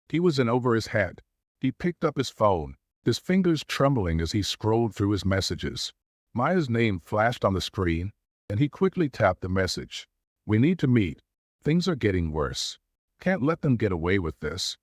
He was in over his head. He picked up his phone, his fingers trembling as he scrolled through his messages. Maya's name flashed on the screen, and he quickly tapped the message. "We need to meet. Things are getting worse. Can't let them get away with this."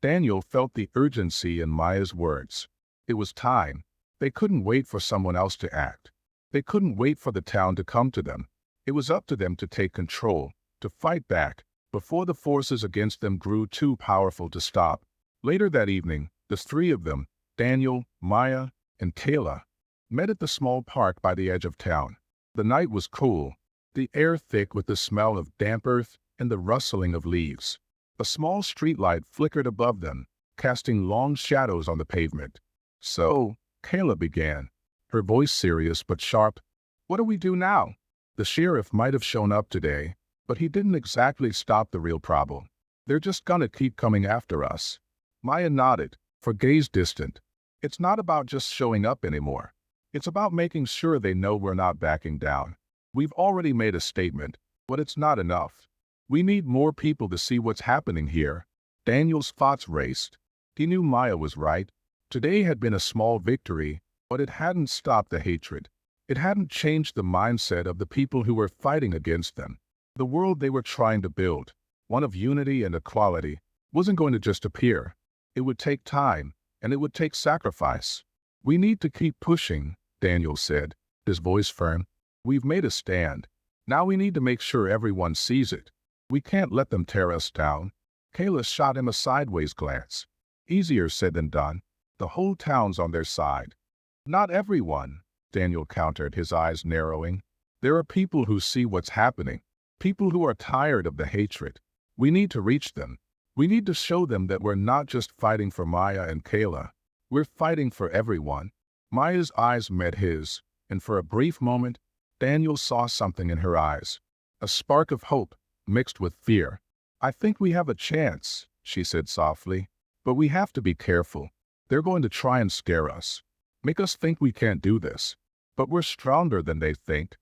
Daniel felt the urgency in Maya's words. It was time. They couldn't wait for someone else to act. They couldn't wait for the town to come to them. It was up to them to take control, to fight back, before the forces against them grew too powerful to stop. Later that evening, the three of them, Daniel, Maya, and Kayla, met at the small park by the edge of town. The night was cool, the air thick with the smell of damp earth and the rustling of leaves. A small streetlight flickered above them, casting long shadows on the pavement. "So," Kayla began, her voice serious but sharp, "what do we do now?" The sheriff might have shown up today, but he didn't exactly stop the real problem. "They're just gonna keep coming after us." Maya nodded, her gaze distant. "It's not about just showing up anymore. It's about making sure they know we're not backing down. We've already made a statement, but it's not enough. We need more people to see what's happening here." Daniel's thoughts raced. He knew Maya was right. Today had been a small victory, but it hadn't stopped the hatred. It hadn't changed the mindset of the people who were fighting against them. The world they were trying to build, one of unity and equality, wasn't going to just appear. It would take time, and it would take sacrifice. "We need to keep pushing," Daniel said, his voice firm. "We've made a stand. Now we need to make sure everyone sees it. We can't let them tear us down." Kayla shot him a sideways glance. "Easier said than done. The whole town's on their side." "Not everyone," Daniel countered, his eyes narrowing. "There are people who see what's happening, people who are tired of the hatred. We need to reach them. We need to show them that we're not just fighting for Maya and Kayla. We're fighting for everyone." Maya's eyes met his, and for a brief moment, Daniel saw something in her eyes, a spark of hope mixed with fear. "I think we have a chance," she said softly, "but we have to be careful. They're going to try and scare us, make us think we can't do this. But we're stronger than they think."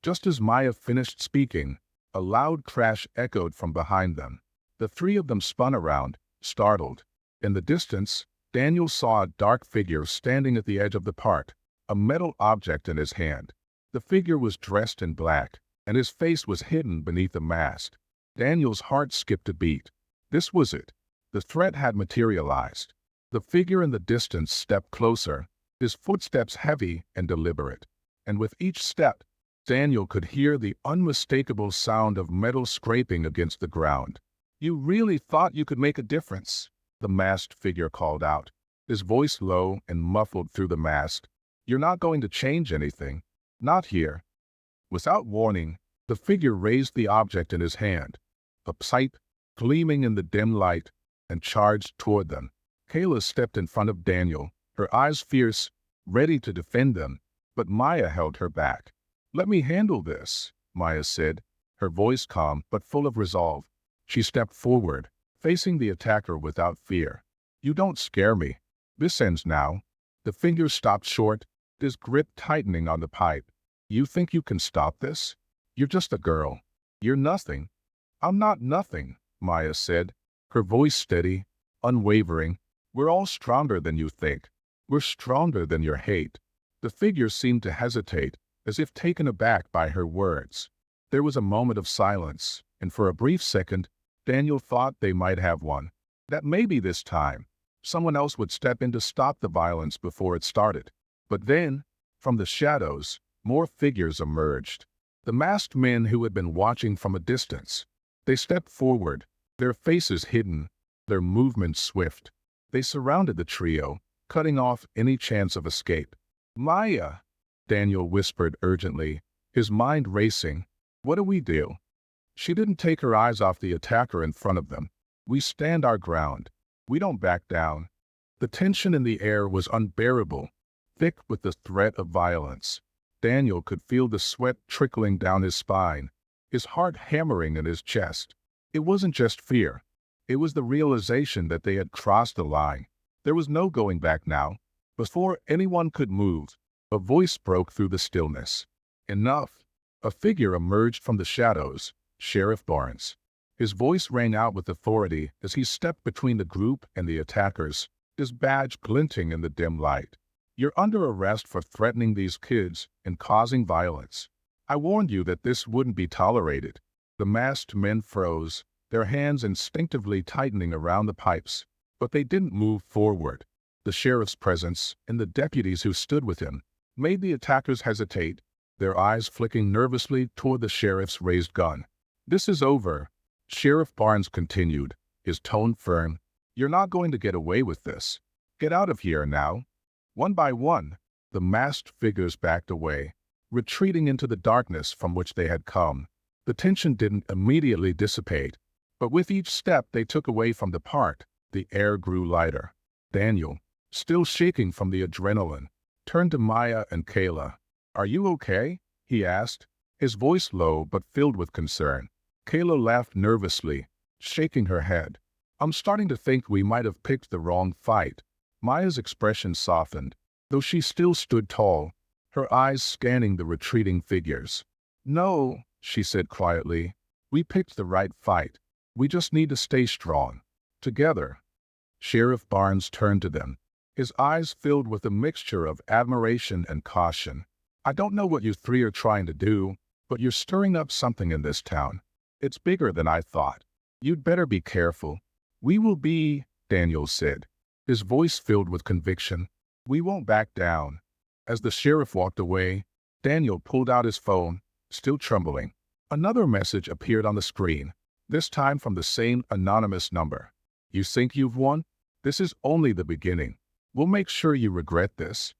Just as Maya finished speaking, a loud crash echoed from behind them. The three of them spun around, startled. In the distance, Daniel saw a dark figure standing at the edge of the park, a metal object in his hand. The figure was dressed in black, and his face was hidden beneath a mask. Daniel's heart skipped a beat. This was it. The threat had materialized. The figure in the distance stepped closer, his footsteps heavy and deliberate. And with each step, Daniel could hear the unmistakable sound of metal scraping against the ground. "You really thought you could make a difference?" the masked figure called out, his voice low and muffled through the mask. "You're not going to change anything. Not here." Without warning, the figure raised the object in his hand, a pipe gleaming in the dim light, and charged toward them. Kayla stepped in front of Daniel, her eyes fierce, ready to defend them, but Maya held her back. "Let me handle this," Maya said, her voice calm but full of resolve. She stepped forward, facing the attacker without fear. "You don't scare me. This ends now." The figure stopped short, his grip tightening on the pipe. "You think you can stop this? You're just a girl. You're nothing." "I'm not nothing," Maya said, her voice steady, unwavering. "We're all stronger than you think. We're stronger than your hate." The figure seemed to hesitate, as if taken aback by her words. There was a moment of silence, and for a brief second, Daniel thought they might have won. That maybe this time, someone else would step in to stop the violence before it started. But then, from the shadows, more figures emerged. The masked men who had been watching from a distance. They stepped forward, their faces hidden, their movements swift. They surrounded the trio, cutting off any chance of escape. "Maya," Daniel whispered urgently, his mind racing. "What do we do?" She didn't take her eyes off the attacker in front of them. "We stand our ground. We don't back down." The tension in the air was unbearable, thick with the threat of violence. Daniel could feel the sweat trickling down his spine, his heart hammering in his chest. It wasn't just fear. It was the realization that they had crossed the line. There was no going back now. Before anyone could move, a voice broke through the stillness. "Enough!" A figure emerged from the shadows, Sheriff Barnes. His voice rang out with authority as he stepped between the group and the attackers, his badge glinting in the dim light. "You're under arrest for threatening these kids and causing violence. I warned you that this wouldn't be tolerated." The masked men froze, their hands instinctively tightening around the pipes, but they didn't move forward. The sheriff's presence, and the deputies who stood with him, made the attackers hesitate, their eyes flicking nervously toward the sheriff's raised gun. "This is over," Sheriff Barnes continued, his tone firm. "You're not going to get away with this. Get out of here now." One by one, the masked figures backed away, retreating into the darkness from which they had come. The tension didn't immediately dissipate, but with each step they took away from the park, the air grew lighter. Daniel, still shaking from the adrenaline, turned to Maya and Kayla. "Are you okay?" he asked, his voice low but filled with concern. Kayla laughed nervously, shaking her head. "I'm starting to think we might have picked the wrong fight." Maya's expression softened, though she still stood tall, her eyes scanning the retreating figures. "No," she said quietly, "we picked the right fight. We just need to stay strong. Together." Sheriff Barnes turned to them, his eyes filled with a mixture of admiration and caution. "I don't know what you three are trying to do, but you're stirring up something in this town. It's bigger than I thought. You'd better be careful." "We will be," Daniel said, his voice filled with conviction. "We won't back down." As the sheriff walked away, Daniel pulled out his phone, still trembling. Another message appeared on the screen, this time from the same anonymous number. "You think you've won? This is only the beginning. We'll make sure you regret this."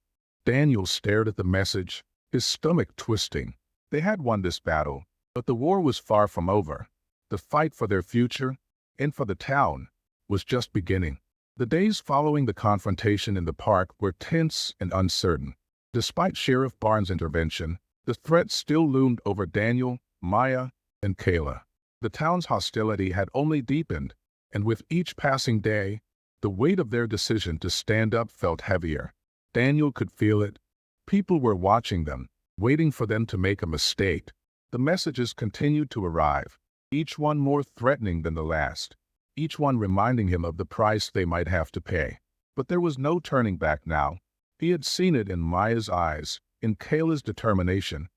Daniel stared at the message, his stomach twisting. They had won this battle, but the war was far from over. The fight for their future, and for the town, was just beginning. The days following the confrontation in the park were tense and uncertain. Despite Sheriff Barnes' intervention, the threat still loomed over Daniel, Maya, and Kayla. The town's hostility had only deepened, and with each passing day, the weight of their decision to stand up felt heavier. Daniel could feel it. People were watching them, waiting for them to make a mistake. The messages continued to arrive, each one more threatening than the last, each one reminding him of the price they might have to pay. But there was no turning back now. He had seen it in Maya's eyes, in Kayla's determination,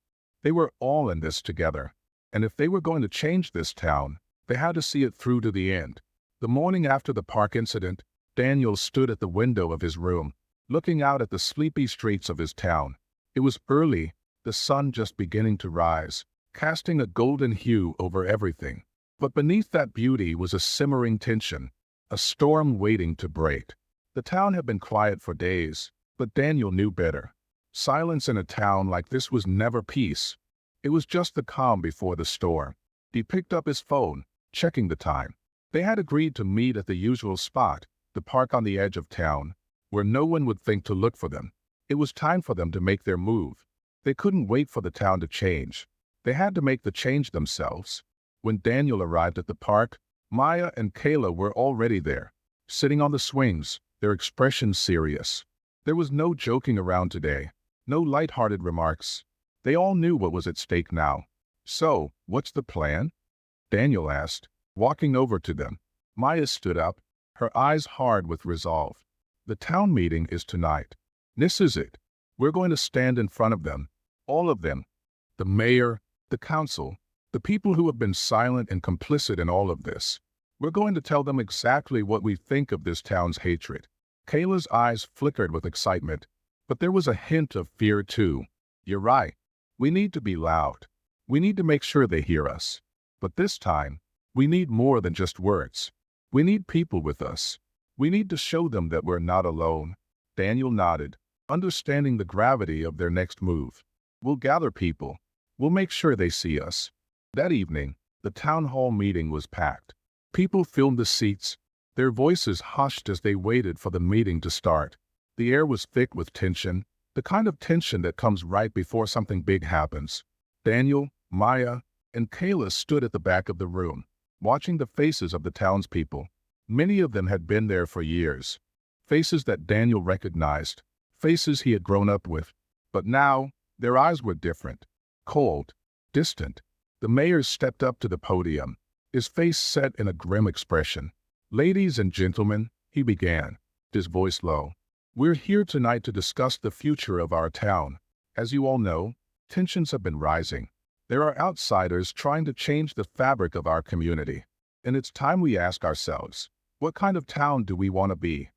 They were all in this together. And if they were going to change this town, they had to see it through to the end. The morning after the park incident, Daniel stood at the window of his room, looking out at the sleepy streets of his town. It was early, the sun just beginning to rise, casting a golden hue over everything. But beneath that beauty was a simmering tension, a storm waiting to break. The town had been quiet for days, but Daniel knew better. Silence in a town like this was never peace. It was just the calm before the storm. He picked up his phone, checking the time. They had agreed to meet at the usual spot, the park on the edge of town, where no one would think to look for them. It was time for them to make their move. They couldn't wait for the town to change. They had to make the change themselves. When Daniel arrived at the park, Maya and Kayla were already there, sitting on the swings, their expressions serious. There was no joking around today, no light-hearted remarks. They all knew what was at stake now. "So, what's the plan?" Daniel asked, walking over to them. Maya stood up, her eyes hard with resolve. "The town meeting is tonight. This is it. We're going to stand in front of them, all of them. The mayor, the council, the people who have been silent and complicit in all of this. We're going to tell them exactly what we think of this town's hatred." Kayla's eyes flickered with excitement, but there was a hint of fear too. "You're right. We need to be loud. We need to make sure they hear us. But this time, we need more than just words. We need people with us. We need to show them that we're not alone." Daniel nodded, understanding the gravity of their next move. "We'll gather people. We'll make sure they see us." That evening, the town hall meeting was packed. People filled the seats, their voices hushed as they waited for the meeting to start. The air was thick with tension, the kind of tension that comes right before something big happens. Daniel, Maya, and Kayla stood at the back of the room, watching the faces of the townspeople. Many of them had been there for years. Faces that Daniel recognized, faces he had grown up with. But now, their eyes were different, cold, distant. The mayor stepped up to the podium, his face set in a grim expression. "Ladies and gentlemen," he began, his voice low, "we're here tonight to discuss the future of our town. As you all know, tensions have been rising. There are outsiders trying to change the fabric of our community. And it's time we ask ourselves, what kind of town do we want to be?"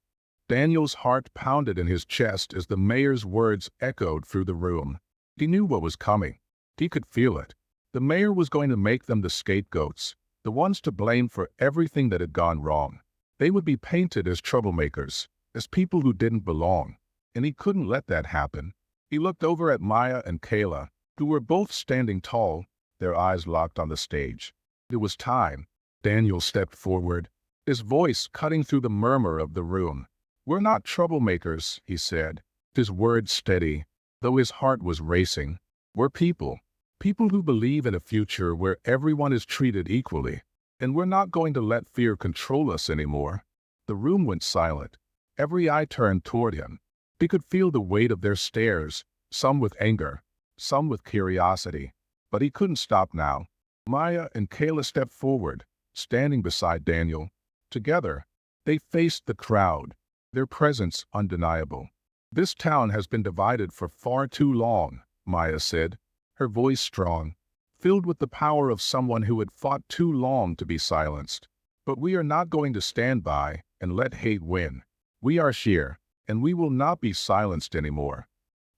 Daniel's heart pounded in his chest as the mayor's words echoed through the room. He knew what was coming. He could feel it. The mayor was going to make them the scapegoats, the ones to blame for everything that had gone wrong. They would be painted as troublemakers, as people who didn't belong. And he couldn't let that happen. He looked over at Maya and Kayla, who were both standing tall, their eyes locked on the stage. It was time. Daniel stepped forward, his voice cutting through the murmur of the room. "We're not troublemakers," he said, his words steady, though his heart was racing. "We're people. People who believe in a future where everyone is treated equally. And we're not going to let fear control us anymore." The room went silent. Every eye turned toward him. He could feel the weight of their stares, some with anger, some with curiosity. But he couldn't stop now. Maya and Kayla stepped forward, standing beside Daniel. Together, they faced the crowd, their presence undeniable. "This town has been divided for far too long," Maya said, her voice strong, filled with the power of someone who had fought too long to be silenced. "But we are not going to stand by and let hate win. We are here, and we will not be silenced anymore."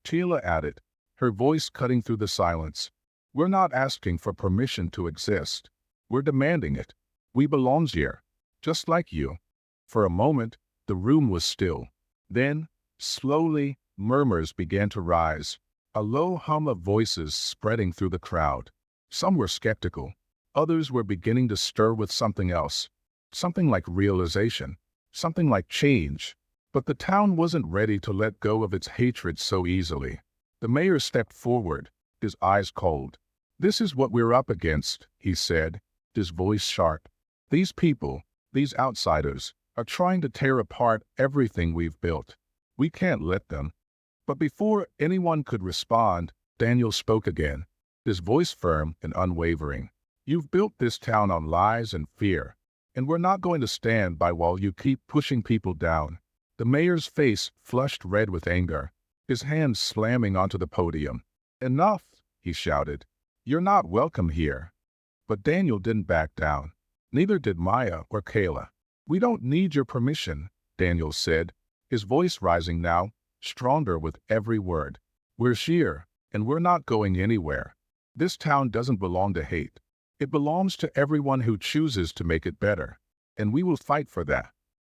Sheila added, her voice cutting through the silence. "We're not asking for permission to exist. We're demanding it. We belong here, just like you." For a moment, the room was still. Then, slowly, murmurs began to rise, a low hum of voices spreading through the crowd. Some were skeptical. Others were beginning to stir with something else, something like realization, something like change. But the town wasn't ready to let go of its hatred so easily. The mayor stepped forward, his eyes cold. "This is what we're up against," he said, his voice sharp. "These people, these outsiders, are trying to tear apart everything we've built. We can't let them." But before anyone could respond, Daniel spoke again, his voice firm and unwavering. "You've built this town on lies and fear, and we're not going to stand by while you keep pushing people down." The mayor's face flushed red with anger, his hands slamming onto the podium. "Enough," he shouted. "You're not welcome here." But Daniel didn't back down. Neither did Maya or Kayla. "We don't need your permission," Daniel said, his voice rising now, stronger with every word. "We're here, and we're not going anywhere. This town doesn't belong to hate. It belongs to everyone who chooses to make it better, and we will fight for that."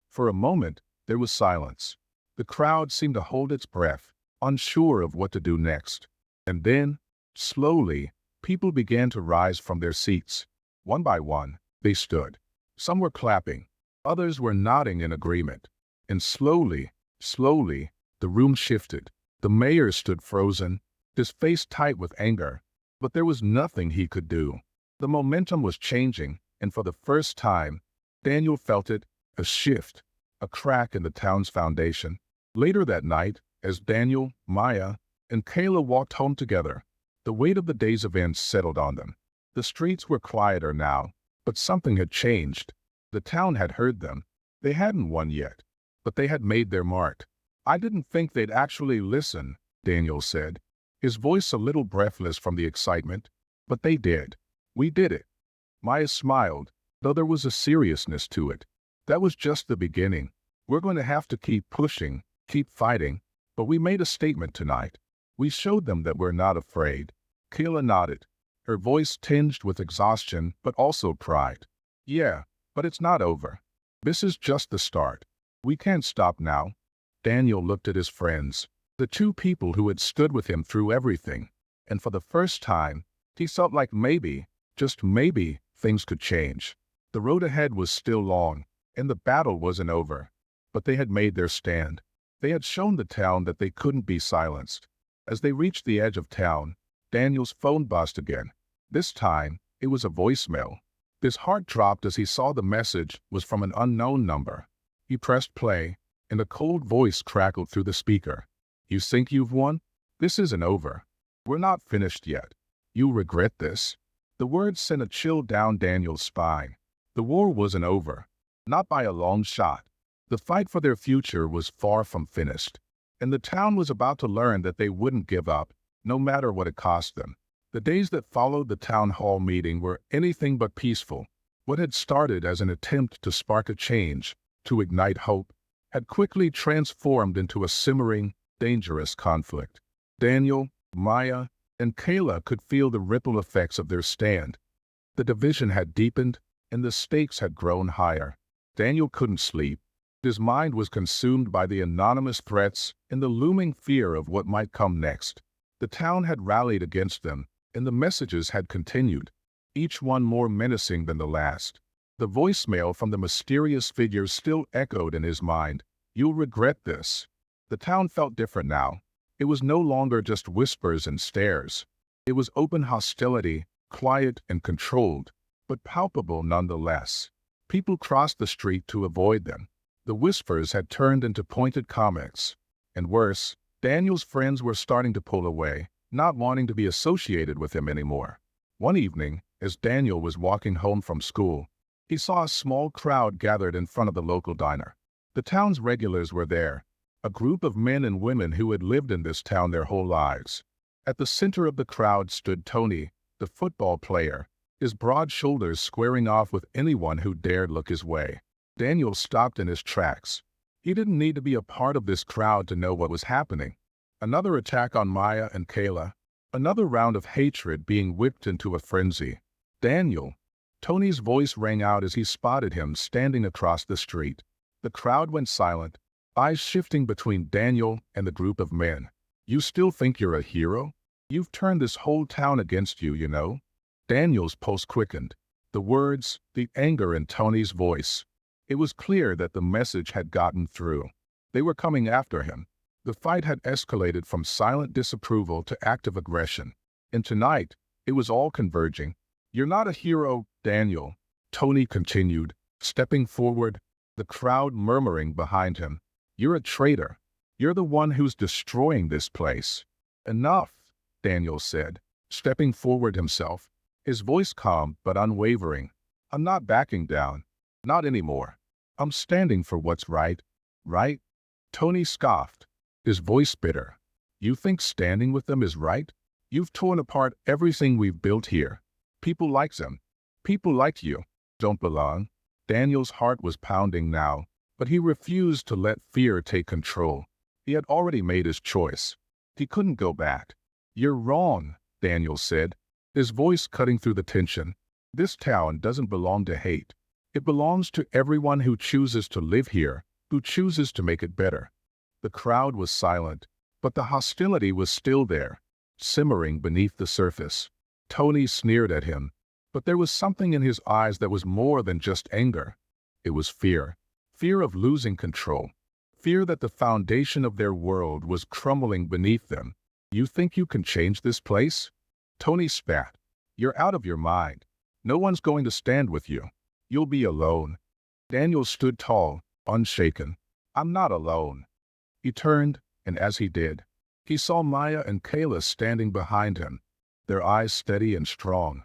For a moment, there was silence. The crowd seemed to hold its breath, unsure of what to do next. And then, slowly, people began to rise from their seats. One by one, they stood. Some were clapping, others were nodding in agreement. And slowly, the room shifted. The mayor stood frozen, his face tight with anger, but there was nothing he could do. The momentum was changing, and for the first time, Daniel felt it, a shift, a crack in the town's foundation. Later that night, as Daniel, Maya, and Kayla walked home together, the weight of the day's events settled on them. The streets were quieter now, but something had changed. The town had heard them. They hadn't won yet, but they had made their mark. "I didn't think they'd actually listen," Daniel said, his voice a little breathless from the excitement. "But they did. We did it." Maya smiled, though there was a seriousness to it. "That was just the beginning. We're going to have to keep pushing, keep fighting, but we made a statement tonight. We showed them that we're not afraid." Kayla nodded, her voice tinged with exhaustion but also pride. "Yeah, but it's not over. This is just the start. We can't stop now." Daniel looked at his friends, the two people who had stood with him through everything, and for the first time, he felt like maybe, just maybe, things could change. The road ahead was still long, and the battle wasn't over, but they had made their stand. They had shown the town that they couldn't be silenced. As they reached the edge of town, Daniel's phone buzzed again. This time, it was a voicemail. His heart dropped as he saw the message was from an unknown number. He pressed play, and a cold voice crackled through the speaker. "You think you've won? This isn't over. We're not finished yet. You'll regret this." The words sent a chill down Daniel's spine. The war wasn't over. Not by a long shot. The fight for their future was far from finished, and the town was about to learn that they wouldn't give up, no matter what it cost them. The days that followed the town hall meeting were anything but peaceful. What had started as an attempt to spark a change, to ignite hope, had quickly transformed into a simmering, dangerous conflict. Daniel, Maya, and Kayla could feel the ripple effects of their stand. The division had deepened, and the stakes had grown higher. Daniel couldn't sleep. His mind was consumed by the anonymous threats and the looming fear of what might come next. The town had rallied against them, and the messages had continued, each one more menacing than the last. The voicemail from the mysterious figure still echoed in his mind. "You'll regret this." The town felt different now. It was no longer just whispers and stares. It was open hostility, quiet and controlled, but palpable nonetheless. People crossed the street to avoid them. The whispers had turned into pointed comments. And worse, Daniel's friends were starting to pull away, not wanting to be associated with him anymore. One evening, as Daniel was walking home from school, he saw a small crowd gathered in front of the local diner. The town's regulars were there, a group of men and women who had lived in this town their whole lives. At the center of the crowd stood Tony, the football player, his broad shoulders squaring off with anyone who dared look his way. Daniel stopped in his tracks. He didn't need to be a part of this crowd to know what was happening. Another attack on Maya and Kayla, another round of hatred being whipped into a frenzy. "Daniel!" Tony's voice rang out as he spotted him standing across the street. The crowd went silent, eyes shifting between Daniel and the group of men. "You still think you're a hero? You've turned this whole town against you, you know." Daniel's pulse quickened. The words, the anger in Tony's voice. It was clear that the message had gotten through. They were coming after him. The fight had escalated from silent disapproval to active aggression. And tonight, it was all converging. "You're not a hero, Daniel," Tony continued, stepping forward, the crowd murmuring behind him. "You're a traitor. You're the one who's destroying this place." "Enough," Daniel said, stepping forward himself, his voice calm but unwavering. "I'm not backing down. Not anymore. I'm standing for what's right." "Right?" Tony scoffed, his voice bitter. "You think standing with them is right? You've torn apart everything we've built here. People like them. People like you. Don't belong. Daniel's heart was pounding now, but he refused to let fear take control. He had already made his choice. He couldn't go back. You're wrong, Daniel said, his voice cutting through the tension. This town doesn't belong to hate. It belongs to everyone who chooses to live here, who chooses to make it better. The crowd was silent, but the hostility was still there, simmering beneath the surface. Tony sneered at him, but there was something in his eyes that was more than just anger. It was fear. Fear of losing control. Fear that the foundation of their world was crumbling beneath them. You think you can change this place? Tony spat. You're out of your mind. No one's going to stand with you. You'll be alone. Daniel stood tall, unshaken. I'm not alone. He turned, and as he did, he saw Maya and Kayla standing behind him, their eyes steady and strong,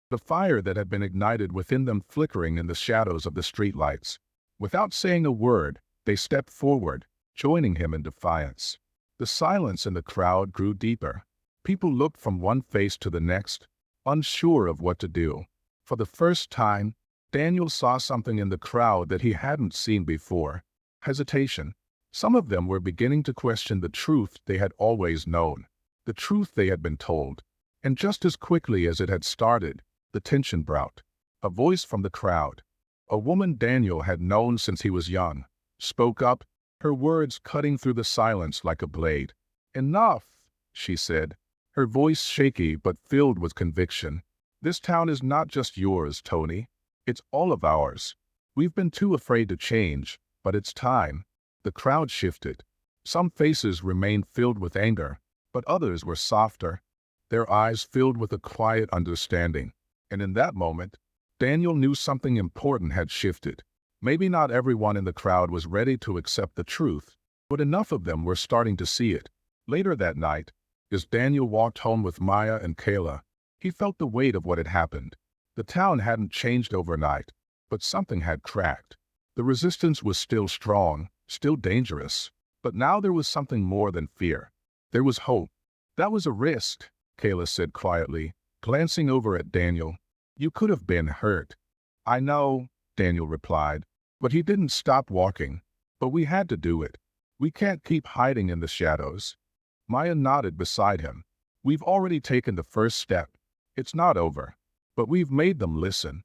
the fire that had been ignited within them flickering in the shadows of the streetlights. Without saying a word, they stepped forward, joining him in defiance. The silence in the crowd grew deeper. People looked from one face to the next, unsure of what to do. For the first time, Daniel saw something in the crowd that he hadn't seen before. Hesitation. Some of them were beginning to question the truth they had always known, the truth they had been told. And just as quickly as it had started, the tension brought. A voice from the crowd, a woman Daniel had known since he was young, spoke up, her words cutting through the silence like a blade. Enough, she said, her voice shaky but filled with conviction. This town is not just yours, Tony. It's all of ours. We've been too afraid to change, but it's time. The crowd shifted. Some faces remained filled with anger, but others were softer, their eyes filled with a quiet understanding. And in that moment, Daniel knew something important had shifted. Maybe not everyone in the crowd was ready to accept the truth, but enough of them were starting to see it. Later that night, as Daniel walked home with Maya and Kayla, he felt the weight of what had happened. The town hadn't changed overnight, but something had cracked. The resistance was still strong, still dangerous, but now there was something more than fear. There was hope. That was a risk, Kayla said quietly, glancing over at Daniel. You could have been hurt. I know, Daniel replied, but he didn't stop walking. But we had to do it. We can't keep hiding in the shadows. Maya nodded beside him. We've already taken the first step. It's not over. But we've made them listen.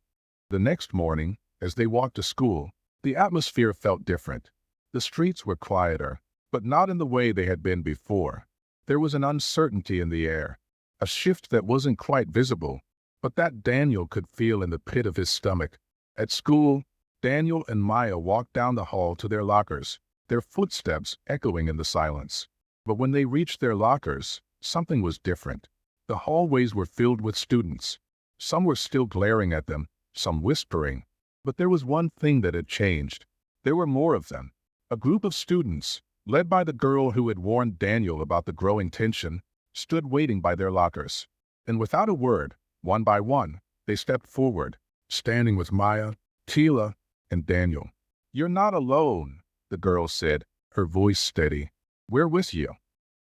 The next morning, as they walked to school, the atmosphere felt different. The streets were quieter, but not in the way they had been before. There was an uncertainty in the air, a shift that wasn't quite visible, but that Daniel could feel in the pit of his stomach. At school, Daniel and Maya walked down the hall to their lockers, their footsteps echoing in the silence. But when they reached their lockers, something was different. The hallways were filled with students. Some were still glaring at them, some whispering. But there was one thing that had changed. There were more of them. A group of students, led by the girl who had warned Daniel about the growing tension, stood waiting by their lockers. And without a word, one by one, they stepped forward, standing with Maya, Tila, and Daniel. You're not alone, the girl said, her voice steady. We're with you.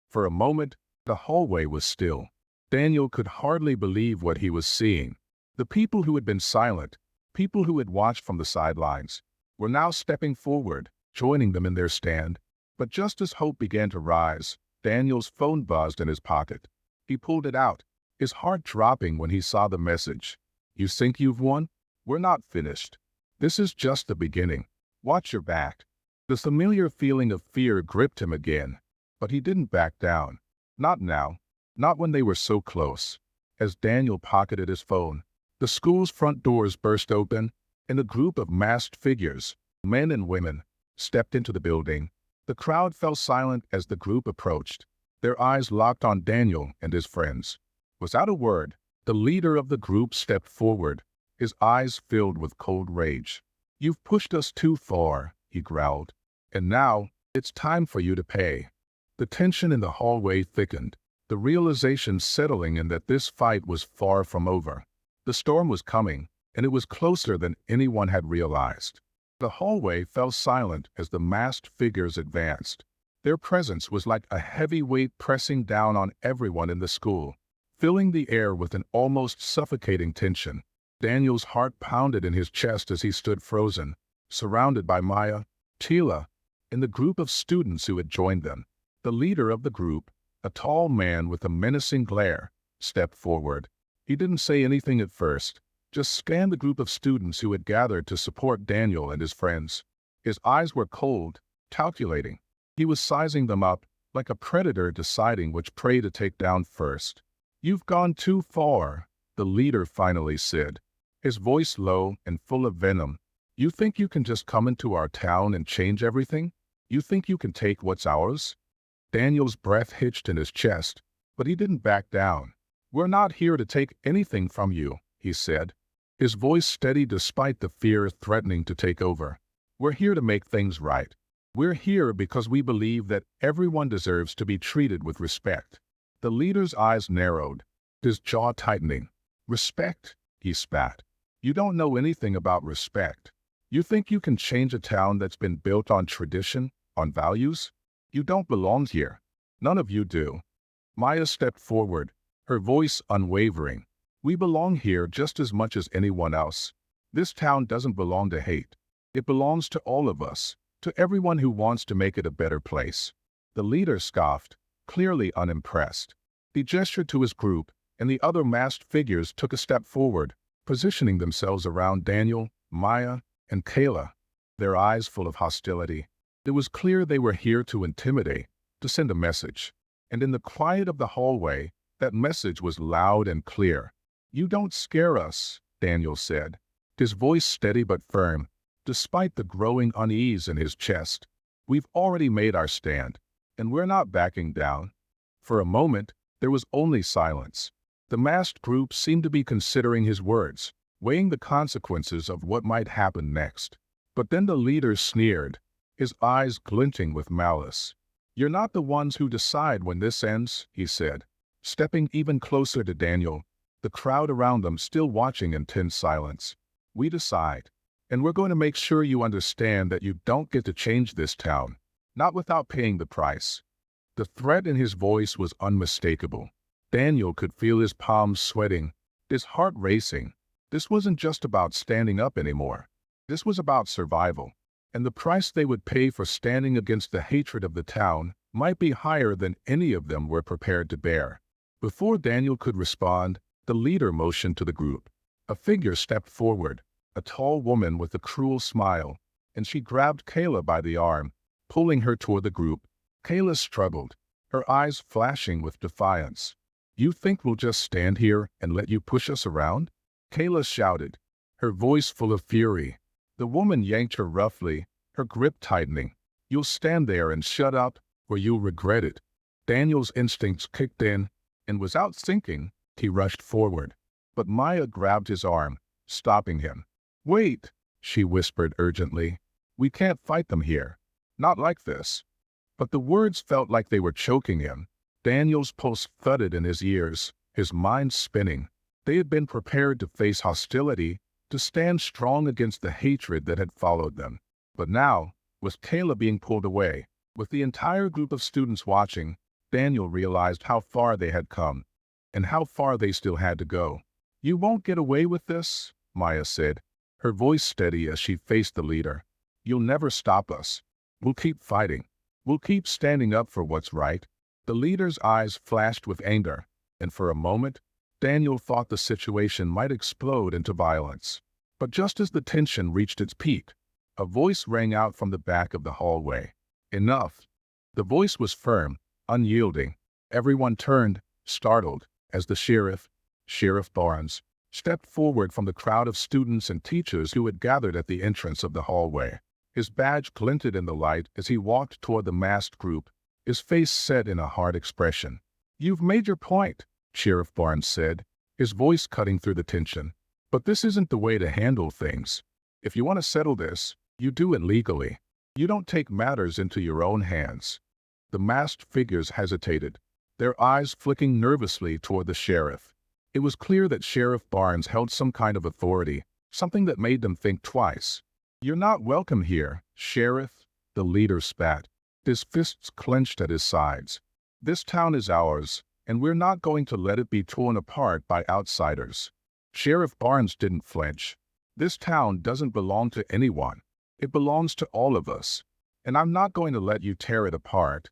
For a moment, the hallway was still. Daniel could hardly believe what he was seeing. The people who had been silent, people who had watched from the sidelines, were now stepping forward, joining them in their stand. But just as hope began to rise, Daniel's phone buzzed in his pocket. He pulled it out, his heart dropping when he saw the message. You think you've won? We're not finished. This is just the beginning. Watch your back. The familiar feeling of fear gripped him again, but he didn't back down. Not now. Not when they were so close. As Daniel pocketed his phone, the school's front doors burst open, and a group of masked figures, men and women, stepped into the building. The crowd fell silent as the group approached, their eyes locked on Daniel and his friends. Without a word, the leader of the group stepped forward, his eyes filled with cold rage. You've pushed us too far, he growled, and now it's time for you to pay. The tension in the hallway thickened, the realization settling in that this fight was far from over. The storm was coming, and it was closer than anyone had realized. The hallway fell silent as the masked figures advanced. Their presence was like a heavy weight pressing down on everyone in the school. filling the air with an almost suffocating tension. Daniel's heart pounded in his chest as he stood frozen, surrounded by Maya, Tila, and the group of students who had joined them. The leader of the group, a tall man with a menacing glare, stepped forward. He didn't say anything at first, just scanned the group of students who had gathered to support Daniel and his friends. His eyes were cold, calculating. He was sizing them up, like a predator deciding which prey to take down first. "You've gone too far," the leader finally said, his voice low and full of venom. "You think you can just come into our town and change everything? You think you can take what's ours?" Daniel's breath hitched in his chest, but he didn't back down. "We're not here to take anything from you," he said, his voice steady despite the fear threatening to take over. "We're here to make things right. We're here because we believe that everyone deserves to be treated with respect." The leader's eyes narrowed, his jaw tightening. "Respect?" he spat. "You don't know anything about respect. You think you can change a town that's been built on tradition, on values? You don't belong here. None of you do." Maya stepped forward, her voice unwavering. "We belong here just as much as anyone else. This town doesn't belong to hate. It belongs to all of us, to everyone who wants to make it a better place." The leader scoffed, clearly unimpressed. He gestured to his group, and the other masked figures took a step forward, positioning themselves around Daniel, Maya, and Kayla, their eyes full of hostility. It was clear they were here to intimidate, to send a message. And in the quiet of the hallway, that message was loud and clear. "You don't scare us," Daniel said, his voice steady but firm, despite the growing unease in his chest. "We've already made our stand, and we're not backing down." For a moment, there was only silence. The masked group seemed to be considering his words, weighing the consequences of what might happen next. But then the leader sneered, his eyes glinting with malice. "You're not the ones who decide when this ends," he said, stepping even closer to Daniel, the crowd around them still watching in tense silence. "We decide, and we're going to make sure you understand that you don't get to change this town, not without paying the price." The threat in his voice was unmistakable. Daniel could feel his palms sweating, his heart racing. This wasn't just about standing up anymore. This was about survival. And the price they would pay for standing against the hatred of the town might be higher than any of them were prepared to bear. Before Daniel could respond, the leader motioned to the group. A figure stepped forward, a tall woman with a cruel smile, and she grabbed Kayla by the arm, pulling her toward the group. Kayla struggled, her eyes flashing with defiance. "You think we'll just stand here and let you push us around?" Kayla shouted, her voice full of fury. The woman yanked her roughly, her grip tightening. "You'll stand there and shut up, or you'll regret it." Daniel's instincts kicked in, and without thinking, he rushed forward. But Maya grabbed his arm, stopping him. "Wait," she whispered urgently. "We can't fight them here. Not like this." But the words felt like they were choking him. Daniel's pulse thudded in his ears, his mind spinning. They had been prepared to face hostility, to stand strong against the hatred that had followed them. But now, with Kayla being pulled away, with the entire group of students watching, Daniel realized how far they had come, and how far they still had to go. "You won't get away with this," Maya said, her voice steady as she faced the leader. "You'll never stop us. We'll keep fighting. We'll keep standing up for what's right." The leader's eyes flashed with anger, and for a moment, Daniel thought the situation might explode into violence. But just as the tension reached its peak, a voice rang out from the back of the hallway. "Enough." The voice was firm, unyielding. Everyone turned, startled, as the Sheriff Barnes, stepped forward from the crowd of students and teachers who had gathered at the entrance of the hallway. His badge glinted in the light as he walked toward the masked group, his face set in a hard expression. "You've made your point," Sheriff Barnes said, his voice cutting through the tension. "But this isn't the way to handle things. If you want to settle this, you do it legally. You don't take matters into your own hands." The masked figures hesitated, their eyes flicking nervously toward the sheriff. It was clear that Sheriff Barnes held some kind of authority, something that made them think twice. "You're not welcome here, Sheriff," the leader spat, his fists clenched at his sides. "This town is ours, and we're not going to let it be torn apart by outsiders. Sheriff Barnes didn't flinch. This town doesn't belong to anyone. It belongs to all of us, and I'm not going to let you tear it apart.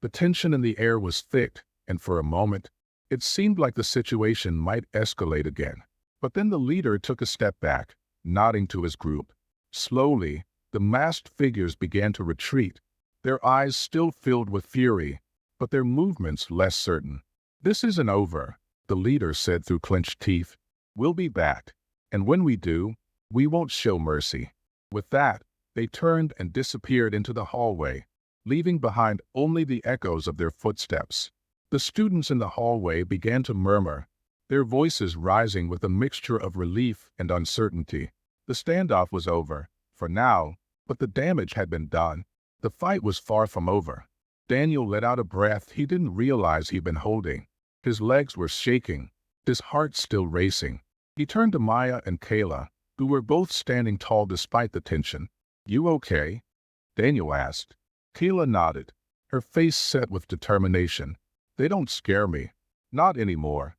The tension in the air was thick, and for a moment, it seemed like the situation might escalate again. But then the leader took a step back, nodding to his group. Slowly, the masked figures began to retreat, their eyes still filled with fury, but their movements less certain. "This isn't over," the leader said through clenched teeth. "We'll be back, and when we do, we won't show mercy." With that, they turned and disappeared into the hallway, leaving behind only the echoes of their footsteps. The students in the hallway began to murmur, their voices rising with a mixture of relief and uncertainty. The standoff was over, for now, but the damage had been done. The fight was far from over. Daniel let out a breath he didn't realize he'd been holding. His legs were shaking, his heart still racing. He turned to Maya and Kayla, who were both standing tall despite the tension. "You okay?" Daniel asked. Kayla nodded, her face set with determination. "They don't scare me. Not anymore."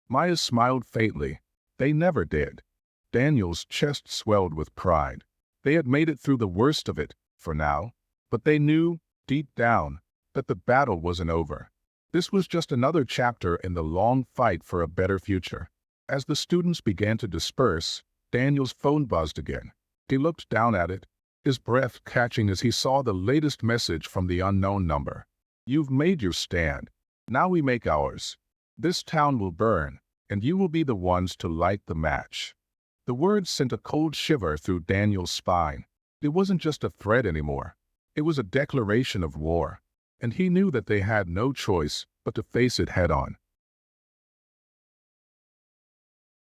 Maya smiled faintly. They never did. Daniel's chest swelled with pride. They had made it through the worst of it, for now, but they knew, deep down, that the battle wasn't over. This was just another chapter in the long fight for a better future. As the students began to disperse, Daniel's phone buzzed again. He looked down at it, his breath catching as he saw the latest message from the unknown number. "You've made your stand. Now we make ours. This town will burn, and you will be the ones to light the match." The words sent a cold shiver through Daniel's spine. It wasn't just a threat anymore. It was a declaration of war, and he knew that they had no choice but to face it head on.